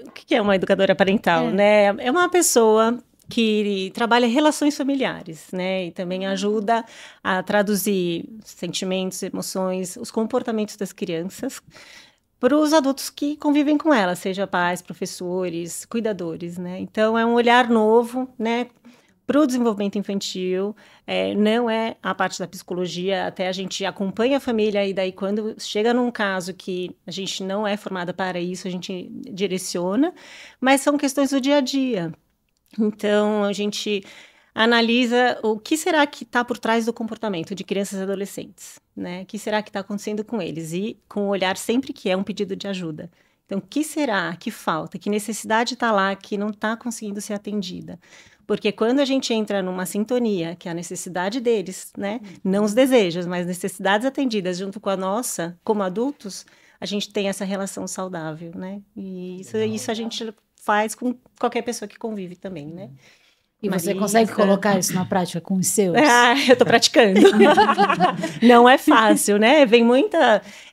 o que é uma educadora parental, né? É uma pessoa que trabalha relações familiares, né? E também ajuda a traduzir sentimentos, emoções, os comportamentos das crianças para os adultos que convivem com elas, seja pais, professores, cuidadores, né? Então, é um olhar novo, né? Para o desenvolvimento infantil, não é a parte da psicologia, até a gente acompanha a família e daí quando chega num caso que a gente não é formada para isso, a gente direciona, mas são questões do dia a dia. Então, a gente analisa o que será que está por trás do comportamento de crianças e adolescentes, né? O que será que está acontecendo com eles? E com o olhar sempre que é um pedido de ajuda. Então, o que será que falta? Que necessidade está lá que não está conseguindo ser atendida? Porque quando a gente entra numa sintonia, que é a necessidade deles, né? Não os desejos, mas necessidades atendidas junto com a nossa, como adultos, a gente tem essa relação saudável, né? E isso a gente faz com qualquer pessoa que convive também, né? E você consegue colocar isso na prática com os seus? Eu tô praticando. Não é fácil, né?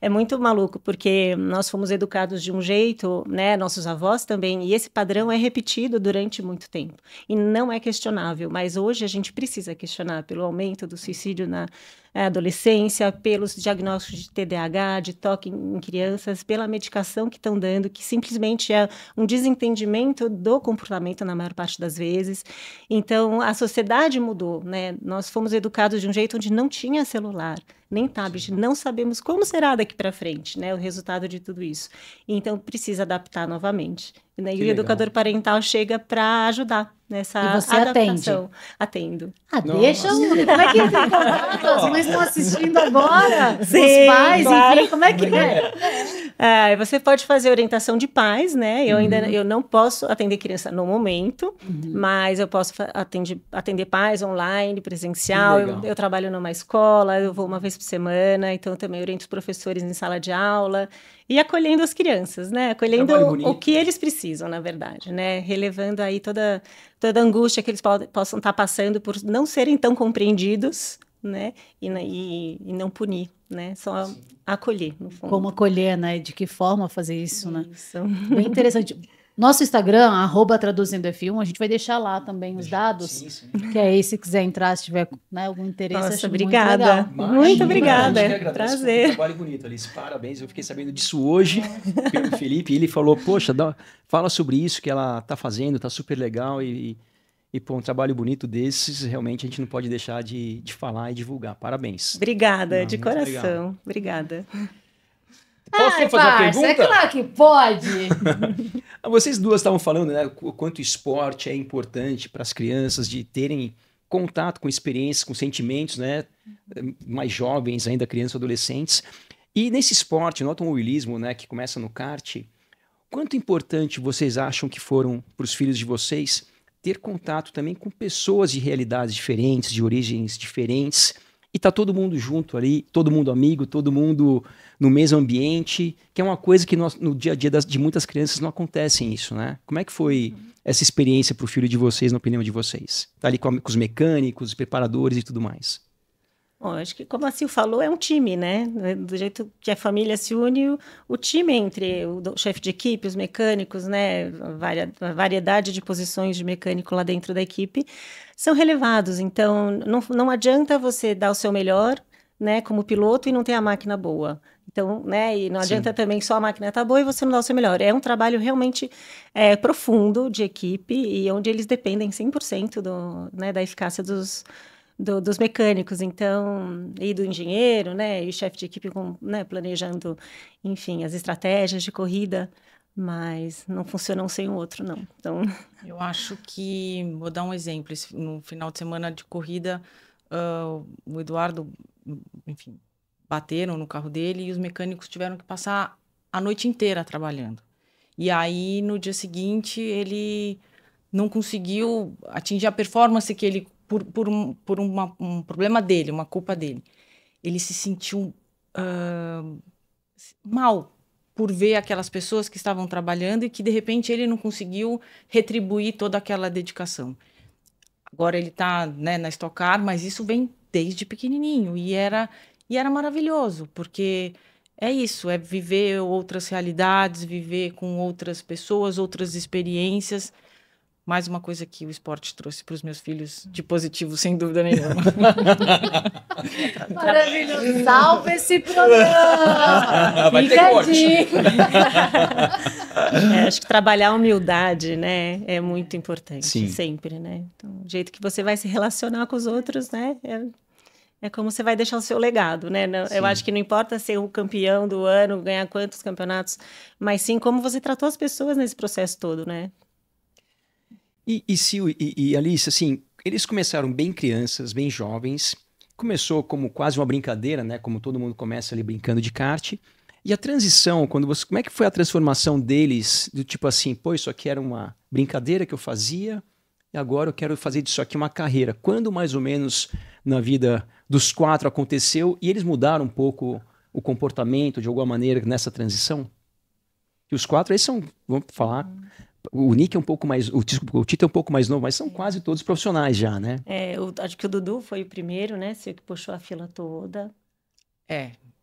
É muito maluco, porque nós fomos educados de um jeito, né? Nossos avós também, e esse padrão é repetido durante muito tempo. E não é questionável, mas hoje a gente precisa questionar pelo aumento do suicídio na adolescência, pelos diagnósticos de TDAH, de toque em crianças, pela medicação que estão dando, que simplesmente é um desentendimento do comportamento na maior parte das vezes. Então, a sociedade mudou, né? Nós fomos educados de um jeito onde não tinha celular, nem tablet, não sabemos como será daqui para frente, né? O resultado de tudo isso. Então, precisa adaptar novamente. Né? E o educador parental chega para ajudar nessa adaptação. Atendo. Deixa como é que as mães estão assistindo agora? Sim, os pais, claro. Enfim, como é que é? Você pode fazer orientação de pais, né? Eu não posso atender criança no momento, mas eu posso atender pais online, presencial. Eu trabalho numa escola, eu vou uma vez por semana, então também oriento os professores em sala de aula e acolhendo as crianças, né? Acolhendo o que eles precisam, na verdade, né? Relevando aí toda a angústia que eles possam estar passando por não serem tão compreendidos, né? E não punir, né? Só acolher, no fundo. Como acolher, né? De que forma fazer isso, né? Bem interessante. Nosso Instagram, @traduzendofilme, a gente vai deixar lá também os dados, que aí se quiser entrar, se tiver, né, algum interesse. Nossa, obrigada. Muito obrigada. Prazer. Um trabalho bonito, Alice. Parabéns. Eu fiquei sabendo disso hoje pelo Felipe. Ele falou, poxa, fala sobre isso que ela está fazendo, está super legal e pô, um trabalho bonito desses, realmente a gente não pode deixar de falar e divulgar. Parabéns. Obrigada, de coração. Legal. Obrigada. Posso fazer uma pergunta? É claro que pode. Vocês duas estavam falando, né, o quanto o esporte é importante para as crianças de terem contato com experiências, com sentimentos, né, mais jovens ainda, crianças e adolescentes. E nesse esporte, no automobilismo, né, que começa no kart, quanto importante vocês acham que foram para os filhos de vocês ter contato também com pessoas de realidades diferentes, de origens diferentes, e tá todo mundo junto ali, todo mundo amigo, todo mundo no mesmo ambiente, que é uma coisa que no dia a dia de muitas crianças não acontece isso, né? Como é que foi essa experiência para o filho de vocês, na opinião de vocês? Tá ali com os mecânicos, os preparadores e tudo mais. Bom, acho que, como a Sil falou, é um time, né? Do jeito que a família se une, o time entre o chefe de equipe, os mecânicos, né? A variedade de posições de mecânico lá dentro da equipe são relevados. Então, não adianta você dar o seu melhor, né, como piloto e não ter a máquina boa. Então, né, e não adianta também só a máquina estar boa e você não dar o seu melhor. É um trabalho realmente profundo de equipe e onde eles dependem 100% da eficácia dos mecânicos, então, e do engenheiro, né, e o chefe de equipe planejando, enfim, as estratégias de corrida, mas não funcionam sem o outro, não. Então, eu acho que, vou dar um exemplo, no final de semana de corrida, o Eduardo, enfim, bateram no carro dele e os mecânicos tiveram que passar a noite inteira trabalhando. E aí, no dia seguinte, ele não conseguiu atingir a performance que ele, por um problema dele, uma culpa dele. Ele se sentiu mal por ver aquelas pessoas que estavam trabalhando e que, de repente, ele não conseguiu retribuir toda aquela dedicação. Agora ele está, né, na Stock Car, mas isso vem desde pequenininho. E era maravilhoso, porque é isso, é viver outras realidades, viver com outras pessoas, outras experiências. Mais uma coisa que o esporte trouxe para os meus filhos de positivo, sem dúvida nenhuma. Maravilhoso. Salve esse programa! Vai ter corte. Acho que trabalhar a humildade, né, é muito importante, Sim. sempre, né? Então, o jeito que você vai se relacionar com os outros, né, é como você vai deixar o seu legado, né? Eu acho que não importa ser o campeão do ano, ganhar quantos campeonatos, mas sim como você tratou as pessoas nesse processo todo, né? E Sil e Alice, assim, eles começaram bem crianças, bem jovens. Começou como quase uma brincadeira, né? Como todo mundo começa ali brincando de kart. E a transição, como é que foi a transformação deles? Do tipo assim, pô, isso aqui era uma brincadeira que eu fazia e agora eu quero fazer disso aqui uma carreira. Quando mais ou menos na vida dos 4 aconteceu e eles mudaram um pouco o comportamento de alguma maneira nessa transição? E os 4 aí são, vamos falar... O Nick é um pouco mais... O Tito é um pouco mais novo, mas são quase todos profissionais já, né? Acho que o Dudu foi o primeiro, né? Você que puxou a fila toda.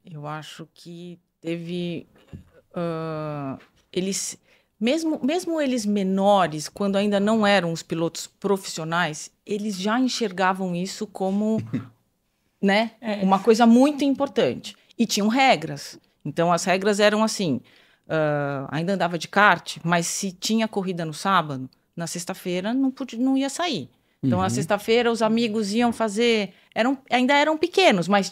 Eu acho que teve... eles... Mesmo eles menores, quando ainda não eram os pilotos profissionais, eles já enxergavam isso como né, uma coisa muito importante. E tinham regras. Então, as regras eram assim... ainda andava de kart, mas se tinha corrida no sábado, na sexta-feira não ia sair. Então, na sexta-feira, os amigos iam fazer... ainda eram pequenos, mas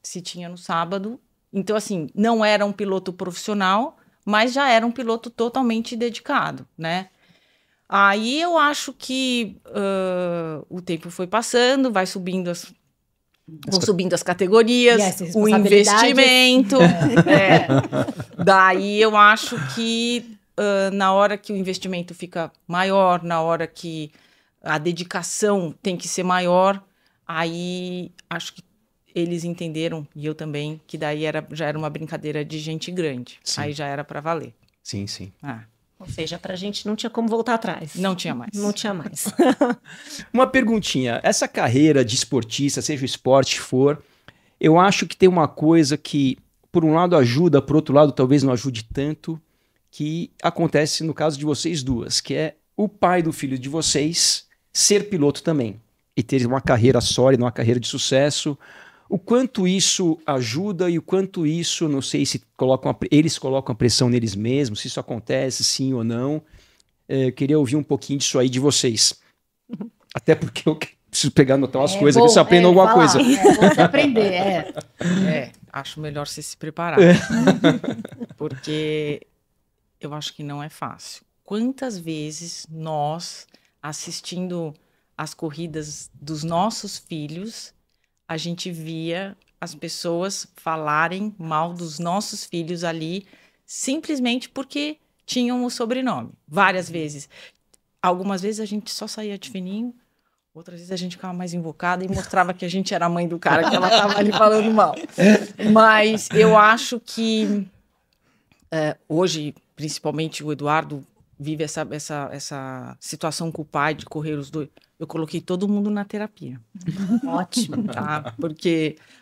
se tinha no sábado. Então, assim, não era um piloto profissional, mas já era um piloto totalmente dedicado, né? Aí eu acho que o tempo foi passando, vão subindo as categorias, o investimento. Daí eu acho que na hora que o investimento fica maior, na hora que a dedicação tem que ser maior, aí acho que eles entenderam, e eu também, que daí já era uma brincadeira de gente grande. Sim. Aí já era para valer. Sim, sim. Ou seja, pra gente não tinha como voltar atrás. Não tinha mais. Não tinha mais. Uma perguntinha. Essa carreira de esportista, seja o esporte for, eu acho que tem uma coisa que, por um lado, ajuda, por outro lado, talvez não ajude tanto, que acontece no caso de vocês duas, que é o pai do filho de vocês ser piloto também. E ter uma carreira sólida, uma carreira de sucesso. O quanto isso ajuda e o quanto isso, não sei se eles colocam a pressão neles mesmos, se isso acontece, sim ou não. Eu queria ouvir um pouquinho disso aí de vocês. Até porque eu preciso pegar, anotar umas coisas aqui, se eu aprendo alguma coisa. Vou aprender, acho melhor você se preparar. Porque eu acho que não é fácil. Quantas vezes nós, assistindo as corridas dos nossos filhos, a gente via as pessoas falarem mal dos nossos filhos ali, simplesmente porque tinham o sobrenome. Várias vezes. Algumas vezes a gente só saía de fininho, outras vezes a gente ficava mais invocada e mostrava que a gente era a mãe do cara, que ela estava ali falando mal. Mas eu acho que hoje, principalmente o Eduardo, vive essa situação com o pai de correr os dois. Eu coloquei todo mundo na terapia. Ótimo. Tá?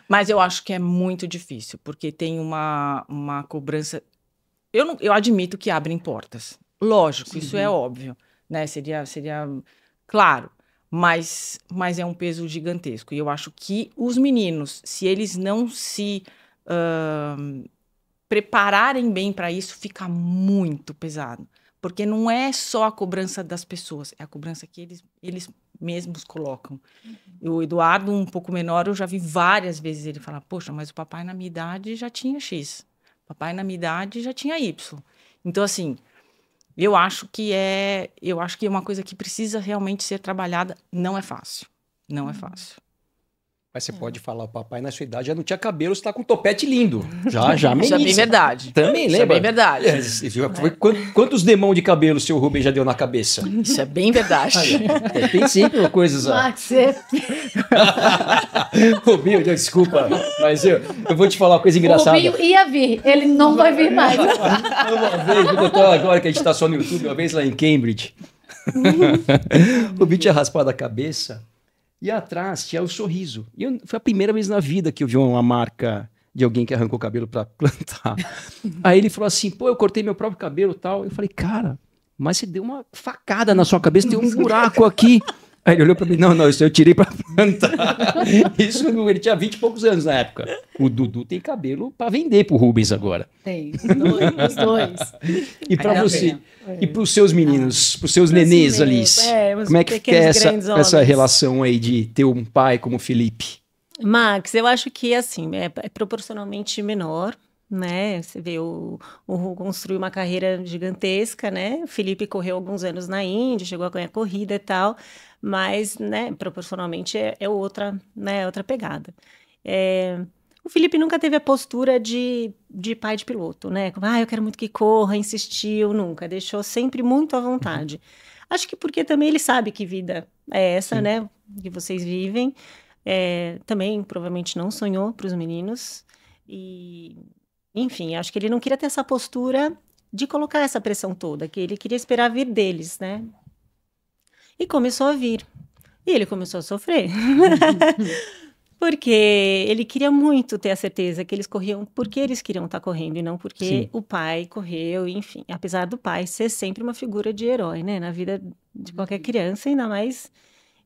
Mas eu acho que é muito difícil, porque tem uma cobrança... Eu admito que abrem portas. Lógico, sim, isso é óbvio. Né? Seria claro. Mas é um peso gigantesco. E eu acho que os meninos, se eles não se prepararem bem para isso, fica muito pesado. Porque não é só a cobrança das pessoas, é a cobrança que eles mesmos colocam. O Eduardo, um pouco menor, eu já vi várias vezes ele falar, poxa, mas o papai na minha idade já tinha X, o papai na minha idade já tinha Y. Então, assim, eu acho que é uma coisa que precisa realmente ser trabalhada. Não é fácil, não é fácil. Mas você pode falar, o papai na sua idade já não tinha cabelo, você tá com um topete lindo. Já, Isso é bem verdade. Também, lembra? Isso é bem verdade. Quantos demão de cabelo o seu Rubens já deu na cabeça? Isso é bem verdade. Tem sempre coisas... Max, você... Rubinho, desculpa, mas eu vou te falar uma coisa engraçada. O Rubinho ia vir, ele não vai vir mais. Uma vez, agora que a gente tá só no YouTube, uma vez lá em Cambridge, o Rubinho tinha raspado a cabeça e atrás tinha o sorriso. E foi a primeira vez na vida que eu vi uma marca de alguém que arrancou o cabelo pra plantar. Aí ele falou assim, pô, eu cortei meu próprio cabelo e tal. Eu falei, cara, mas você deu uma facada na sua cabeça, tem um buraco aqui. Aí ele olhou pra mim, não, isso eu tirei pra plantar. Isso, ele tinha 20 e poucos anos na época. O Dudu tem cabelo pra vender pro Rubens agora. Tem, os dois. E pra você, e pros seus meninos, pros seus nenês ali, como é que é essa relação aí de ter um pai como o Felipe? Max, eu acho que assim, é proporcionalmente menor, né? Você vê o Ru construiu uma carreira gigantesca, né? O Felipe correu alguns anos na Índia, chegou a ganhar corrida e tal, mas, né, proporcionalmente é outra, né, outra pegada. O Felipe nunca teve a postura de pai de piloto, né? Como, eu quero muito que corra, insistiu, nunca. Deixou sempre muito à vontade. Acho que porque também ele sabe que vida é essa, né? Que vocês vivem. Também, provavelmente, não sonhou para os meninos. E, enfim, acho que ele não queria ter essa postura de colocar essa pressão toda, que ele queria esperar vir deles, né? E começou a vir. E ele começou a sofrer. Porque ele queria muito ter a certeza que eles corriam porque eles queriam estar correndo e não porque o pai correu, enfim. Apesar do pai ser sempre uma figura de herói, né? Na vida de qualquer criança, ainda mais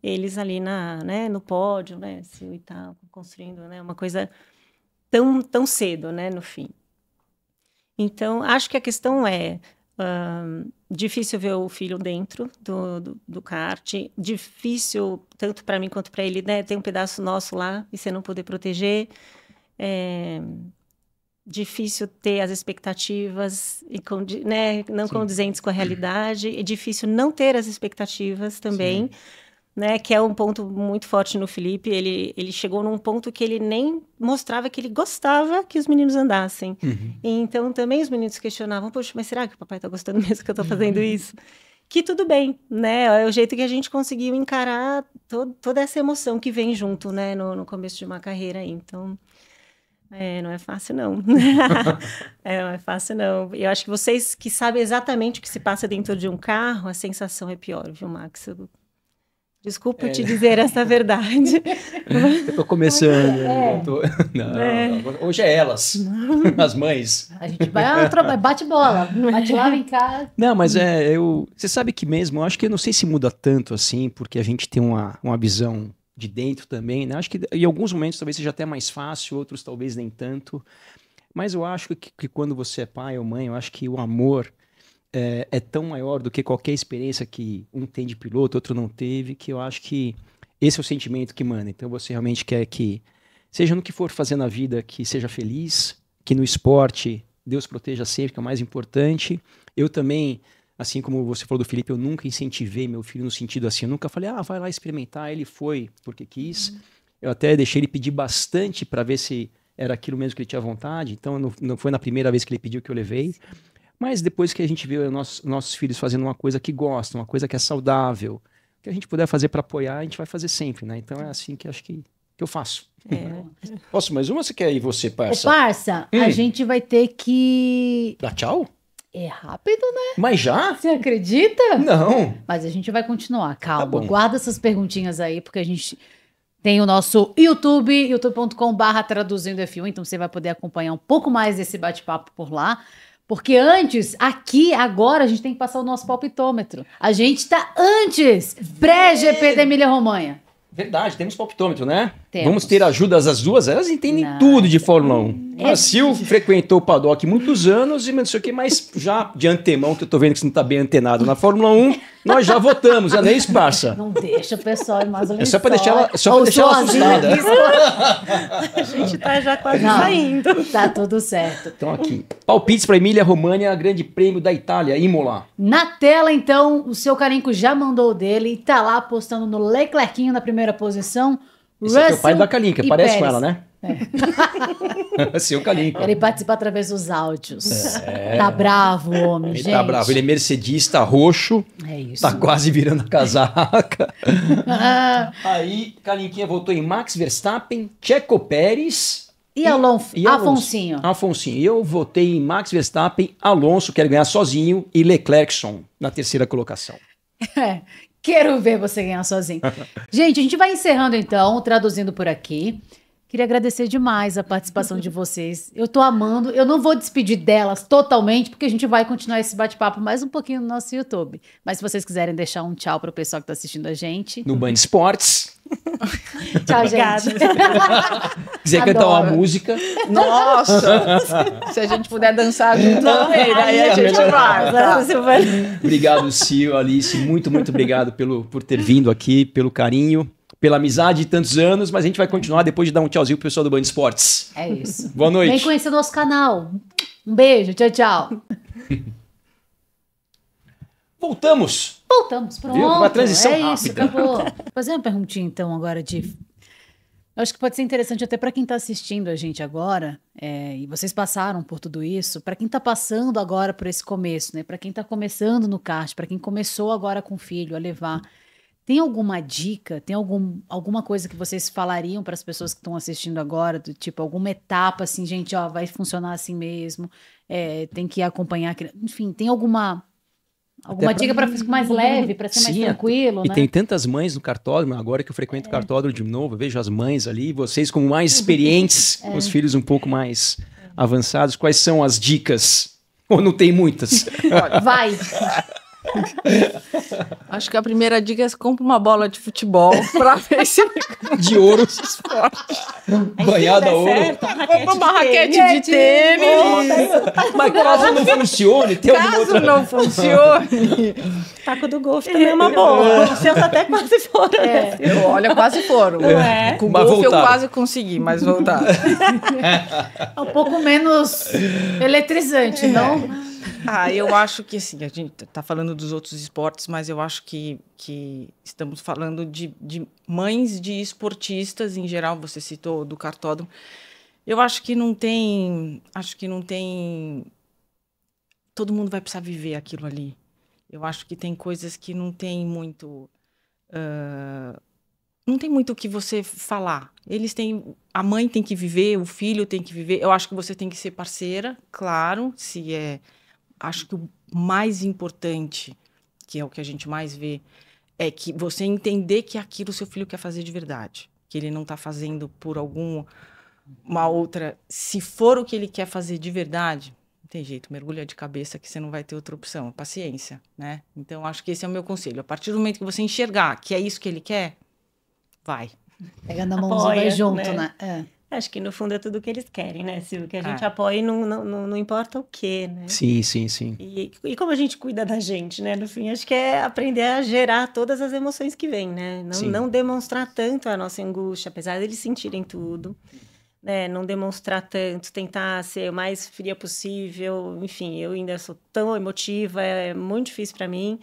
eles ali né, no pódio, né? E tal, construindo, né, uma coisa tão cedo, né? No fim. Então, acho que a questão é... difícil ver o filho dentro do kart, difícil tanto para mim quanto para ele, né, ter um pedaço nosso lá e você não poder proteger, difícil ter as expectativas né, não condizentes com a realidade, é difícil não ter as expectativas também, né, que é um ponto muito forte no Felipe. Ele chegou num ponto que ele nem mostrava que ele gostava que os meninos andassem. Então, também os meninos questionavam, poxa, mas será que o papai tá gostando mesmo que eu tô fazendo isso? Que tudo bem, né? É o jeito que a gente conseguiu encarar toda essa emoção que vem junto, né, no começo de uma carreira aí. Então, não é fácil, não. Não é fácil, não. Eu acho que vocês que sabem exatamente o que se passa dentro de um carro, a sensação é pior, viu, Max? Desculpa te dizer essa verdade. Eu tô começando. Não, hoje é elas, as mães. A gente vai, bate bola, bate lá, vem cá. Não, mas você sabe que mesmo, eu acho que eu não sei se muda tanto assim, porque a gente tem uma visão de dentro também, né? Acho que em alguns momentos talvez seja até mais fácil, outros talvez nem tanto. Mas eu acho que quando você é pai ou mãe, eu acho que o amor é tão maior do que qualquer experiência que um tem de piloto, outro não teve, que eu acho que esse é o sentimento que manda. Então você realmente quer que, seja no que for fazer na vida, que seja feliz, que no esporte Deus proteja sempre, que é o mais importante. Eu também, assim como você falou do Felipe, eu nunca incentivei meu filho no sentido assim, eu nunca falei, vai lá experimentar, ele foi porque quis. Eu até deixei ele pedir bastante para ver se era aquilo mesmo que ele tinha vontade, então não foi na primeira vez que ele pediu que eu levei. Mas depois que a gente vê nossos filhos fazendo uma coisa que gostam, uma coisa que é saudável, o que a gente puder fazer para apoiar, a gente vai fazer sempre, né? Então é assim que acho que eu faço. Posso mais uma? Você quer ir você, parça? Parça, a gente vai ter que... Dá tchau? É rápido, né? Mas já? Você acredita? Não. Mas a gente vai continuar, calma. Tá bom. Guarda essas perguntinhas aí, porque a gente... Tem o nosso YouTube, youtube.com/traduzindo F1, então você vai poder acompanhar um pouco mais desse bate-papo por lá. Porque antes, agora, a gente tem que passar o nosso palpitômetro. A gente tá antes, pré-GP da Emília-Romanha. Verdade, temos palpitômetro, né? Temos. Vamos ter ajudas das duas, elas entendem tudo de Fórmula 1. A Sil frequentou o paddock muitos anos e não sei o que, mas já de antemão, que eu tô vendo que você não tá bem antenado na Fórmula 1, nós já votamos, não é isso, parça? Não deixa o pessoal ir mais ou menos. É só pra deixar ela assustada. A gente tá já quase saindo. Tá tudo certo. Então aqui, palpites para Emília-Romanha, Grande Prêmio da Itália, Imola. Na tela, então, o seu Carenco já mandou o dele e tá lá apostando no Leclerquinho na primeira posição, Esse aqui é o pai da Kalinka, parece Pérez. com ela, né? Seu Kalinka. Ele participa através dos áudios. Tá bravo o homem, Ele gente. tá bravo, ele é mercedista, roxo, É isso. tá quase virando a casaca. Aí, Kalinquinha voltou em Max Verstappen, Checo Pérez E Afonsinho. Afonsinho. E eu votei em Max Verstappen, Alonso, quero ganhar sozinho, e Leclerc na terceira colocação. Quero ver você ganhar sozinho. Gente, a gente vai encerrando então, traduzindo por aqui. Queria agradecer demais a participação de vocês. Eu tô amando. Eu não vou despedir delas totalmente, porque a gente vai continuar esse bate-papo mais um pouquinho no nosso YouTube. Mas se vocês quiserem deixar um tchau pro pessoal que tá assistindo a gente. No Band Esportes. Tchau, gente. Quiser cantar uma música. Nossa! Se a gente puder dançar junto também, daí a gente vai. Tá? Obrigado, Sil, Alice. Muito, muito obrigado por ter vindo aqui, pelo carinho, pela amizade de tantos anos, mas a gente vai continuar depois de dar um tchauzinho pro pessoal do Band Esportes. É isso. Boa noite. Vem conhecer nosso canal. Um beijo. Tchau, tchau. Voltamos. Pronto. Viu? Uma transição é isso, rápida. acabou. Vou fazer uma perguntinha então agora de... Eu acho que pode ser interessante até para quem está assistindo a gente agora, e vocês passaram por tudo isso, para quem está passando agora por esse começo, né? Para quem está começando no kart, para quem começou agora com o filho a levar, tem alguma dica, tem alguma coisa que vocês falariam para as pessoas que estão assistindo agora, do tipo, alguma etapa assim, gente, ó, vai funcionar assim mesmo, tem que acompanhar, enfim, tem alguma dica para ficar mais leve, para ser mais tranquilo, e né? tem tantas mães no cartódromo, agora que eu frequento o cartódromo de novo, eu vejo as mães ali, vocês como mais experientes, os filhos um pouco mais avançados, quais são as dicas? Ou não tem muitas? Vai! Acho que a primeira dica é compra uma bola de futebol pra ver se de ouro, banhada a ouro. compra uma raquete de tênis. Mas caso não funcione, tem Caso não funcione, taco do golfe também é uma boa. Os seus até quase foram. Olha, quase foram. Com o Mas golfe eu voltaram. quase consegui, mas voltar. É um pouco menos eletrizante, não? Eu acho que assim, a gente tá falando dos outros esportes, mas eu acho que estamos falando de mães de esportistas em geral, você citou do cartódromo. Eu acho que não tem, todo mundo vai precisar viver aquilo ali. Eu acho que tem coisas que não tem muito o que você falar. A mãe tem que viver, o filho tem que viver. Eu acho que você tem que ser parceira, claro, acho que o mais importante, que é o que a gente mais vê, é que você entender que aquilo seu filho quer fazer de verdade. Que ele não está fazendo por alguma outra... Se for o que ele quer fazer de verdade, não tem jeito, mergulha de cabeça que você não vai ter outra opção. Paciência, né? Então, acho que esse é o meu conselho. A partir do momento que você enxergar que é isso que ele quer, vai. Pega na mãozinha e vai junto, né? Acho que no fundo é tudo o que eles querem, né, Silvio? Que a gente apoie não importa o quê, né? Sim. E como a gente cuida da gente, né? No fim, acho que é aprender a gerar todas as emoções que vêm, né? Não demonstrar tanto a nossa angústia, apesar deles sentirem tudo, né? Não demonstrar tanto, tentar ser o mais fria possível. Enfim, eu ainda sou tão emotiva, é muito difícil para mim,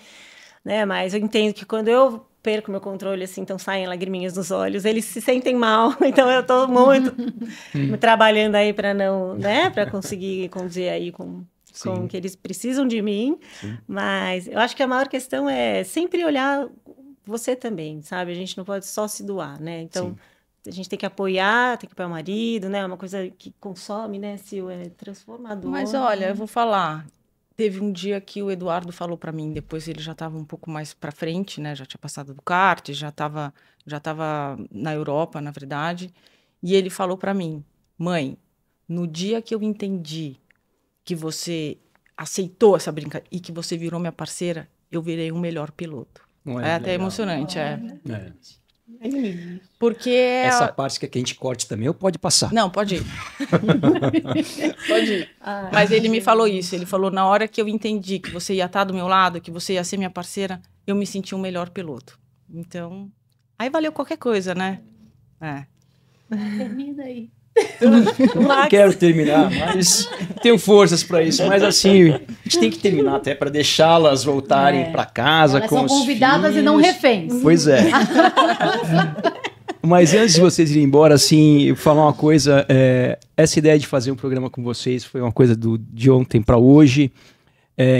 né? Mas eu entendo que quando eu perco meu controle, assim, então saem lagriminhas nos olhos, eles se sentem mal, então eu tô muito trabalhando aí para não, né, para conseguir conduzir aí com que eles precisam de mim, mas eu acho que a maior questão é sempre olhar você também, sabe, a gente não pode só se doar, né, então a gente tem que apoiar o marido, né, é uma coisa que consome, né, Sil, é transformador. Mas olha, eu vou falar... Teve um dia que o Eduardo falou para mim, depois ele já estava um pouco mais para frente, né? Já tinha passado do kart, já estava na Europa, na verdade. E ele falou para mim, mãe, no dia que eu entendi que você aceitou essa brincadeira e que você virou minha parceira, eu virei um melhor piloto. É até legal. Emocionante, Porque essa parte que a gente corte também, ou pode passar? Não, pode ir. Pode ir. Mas ele me falou isso. Ele falou, na hora que eu entendi que você ia estar do meu lado, que você ia ser minha parceira, eu me senti um melhor piloto. Então, aí valeu qualquer coisa, né? Termina aí. Não quero terminar, mas tenho forças para isso. Mas assim, a gente tem que terminar até para deixá-las voltarem para casa. Elas com são os convidadas filhos. E não reféns. Pois é. Mas antes de vocês irem embora, assim, eu falar uma coisa. Essa ideia de fazer um programa com vocês foi uma coisa de ontem para hoje.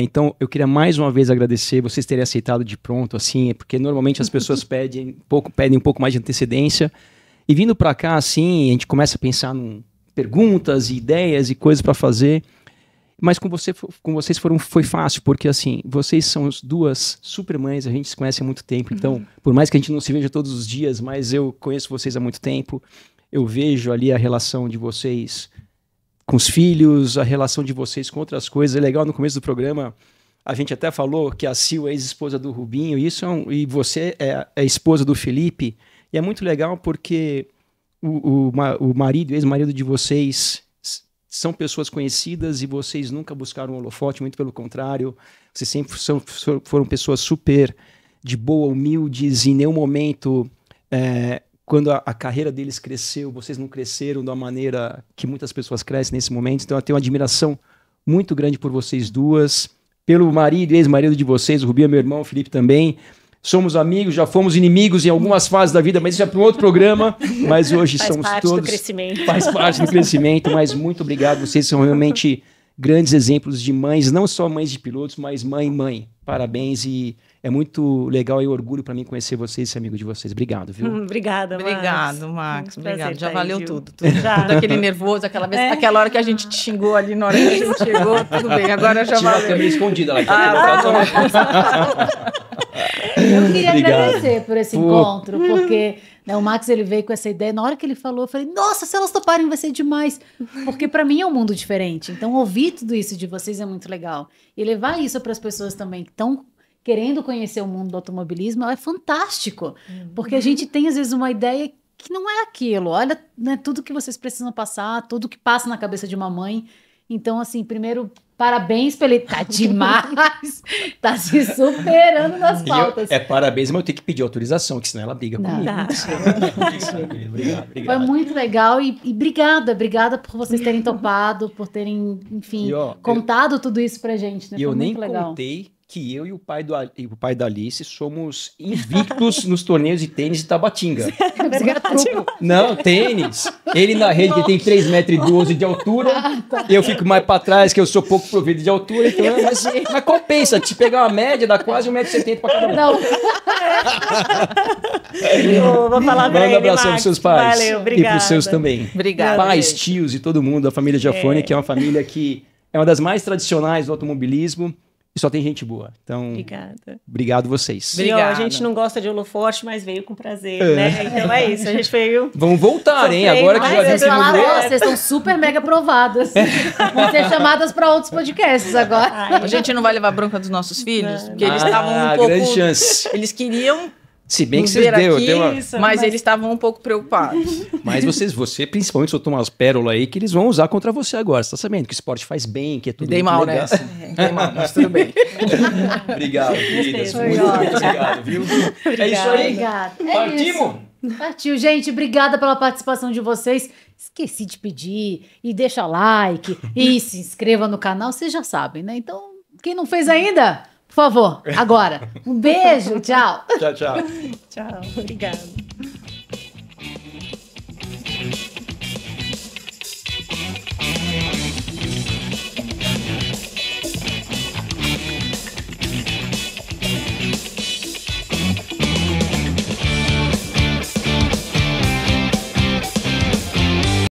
Então, eu queria mais uma vez agradecer vocês terem aceitado de pronto, assim, porque normalmente as pessoas pedem um pouco mais de antecedência. E vindo para cá, assim, a gente começa a pensar em perguntas, ideias e coisas para fazer. Mas com vocês foi fácil, porque assim, vocês são as duas super mães, a gente se conhece há muito tempo, então, por mais que a gente não se veja todos os dias, mas eu conheço vocês há muito tempo, eu vejo ali a relação de vocês com os filhos, a relação de vocês com outras coisas. É legal, no começo do programa, a gente até falou que a Sil é ex-esposa do Rubinho, e você é a esposa do Felipe, e é muito legal porque o marido, o ex-marido de vocês são pessoas conhecidas e vocês nunca buscaram um holofote, muito pelo contrário, vocês sempre foram pessoas super de boa, humildes, e em nenhum momento, quando a carreira deles cresceu, vocês não cresceram da maneira que muitas pessoas crescem nesse momento. Então eu tenho uma admiração muito grande por vocês duas, pelo marido e ex-marido de vocês, o Rubinho é meu irmão, o Felipe também. Somos amigos, já fomos inimigos em algumas fases da vida, mas isso é para um outro programa. Mas hoje somos todos... Faz parte do crescimento. Faz parte do crescimento, mas muito obrigado. Vocês são realmente grandes exemplos de mães, não só mães de pilotos, mas mãe. Parabéns, e é muito legal e orgulho para mim conhecer vocês e ser amigo de vocês. Obrigado, viu? Obrigada, Max. Obrigado, Max. Obrigado. Já valeu tudo. Já. Tudo aquele nervoso, aquela hora que a gente te xingou ali, na hora que a gente chegou, tudo bem. Agora já valeu. Tinha uma câmera escondida lá. Eu queria agradecer por esse encontro, porque o Max, ele veio com essa ideia. Na hora que ele falou, eu falei, nossa, se elas toparem vai ser demais. Porque para mim é um mundo diferente. Então, ouvir tudo isso de vocês é muito legal. E levar isso para as pessoas também que estão querendo conhecer o mundo do automobilismo é fantástico. Porque a gente tem, às vezes, uma ideia que não é aquilo. Olha, né, tudo que vocês precisam passar, tudo que passa na cabeça de uma mãe. Então, assim, primeiro, parabéns pelo... Tá demais! Tá se superando nas pautas. Parabéns, mas eu tenho que pedir autorização, que senão ela briga comigo. Obrigado. Foi muito legal e obrigada por vocês terem topado, por terem, enfim, contado tudo isso pra gente. Né? E eu nem contei que eu e o pai da Alice somos invictos nos torneios de tênis de Tabatinga. Não, tênis. Ele na rede, que tem 3,12 m de altura. Eu fico mais para trás, que eu sou pouco provido de altura. Então, mas compensa. Te pegar uma média, dá quase 1,70 m para cada um. Não. Vou falar pra Manda um abração pros seus pais. Valeu, obrigada. E pros seus também. Obrigada. Pais, tios e todo mundo da família Giafone, que é uma família que é uma das mais tradicionais do automobilismo. E só tem gente boa. Então, obrigado vocês. Obrigada. A gente não gosta de holofote, mas veio com prazer, né? Então é isso, a gente veio... Vamos voltar, hein? Agora que já viu. Vocês são super mega provadas. Vão ser chamadas para outros podcasts agora. A gente não vai levar bronca dos nossos filhos? Porque eles estavam um pouco... grande chance. Eles queriam... Se bem que vocês deu mas eles estavam um pouco preocupados. Mas você principalmente soltou umas pérolas aí que eles vão usar contra você agora. Você tá sabendo que o esporte faz bem, que é tudo Dei muito mal, legal. né? Dei mal, mas tudo bem. Obrigado, queridas. Muito obrigado, viu? É isso aí. Obrigada. Partimos? Partiu, gente. Obrigada pela participação de vocês. Esqueci de pedir. E deixa like. E se inscreva no canal. Vocês já sabem, né? Então, quem não fez ainda... Por favor, agora. Um beijo, tchau. Tchau. Tchau, obrigada.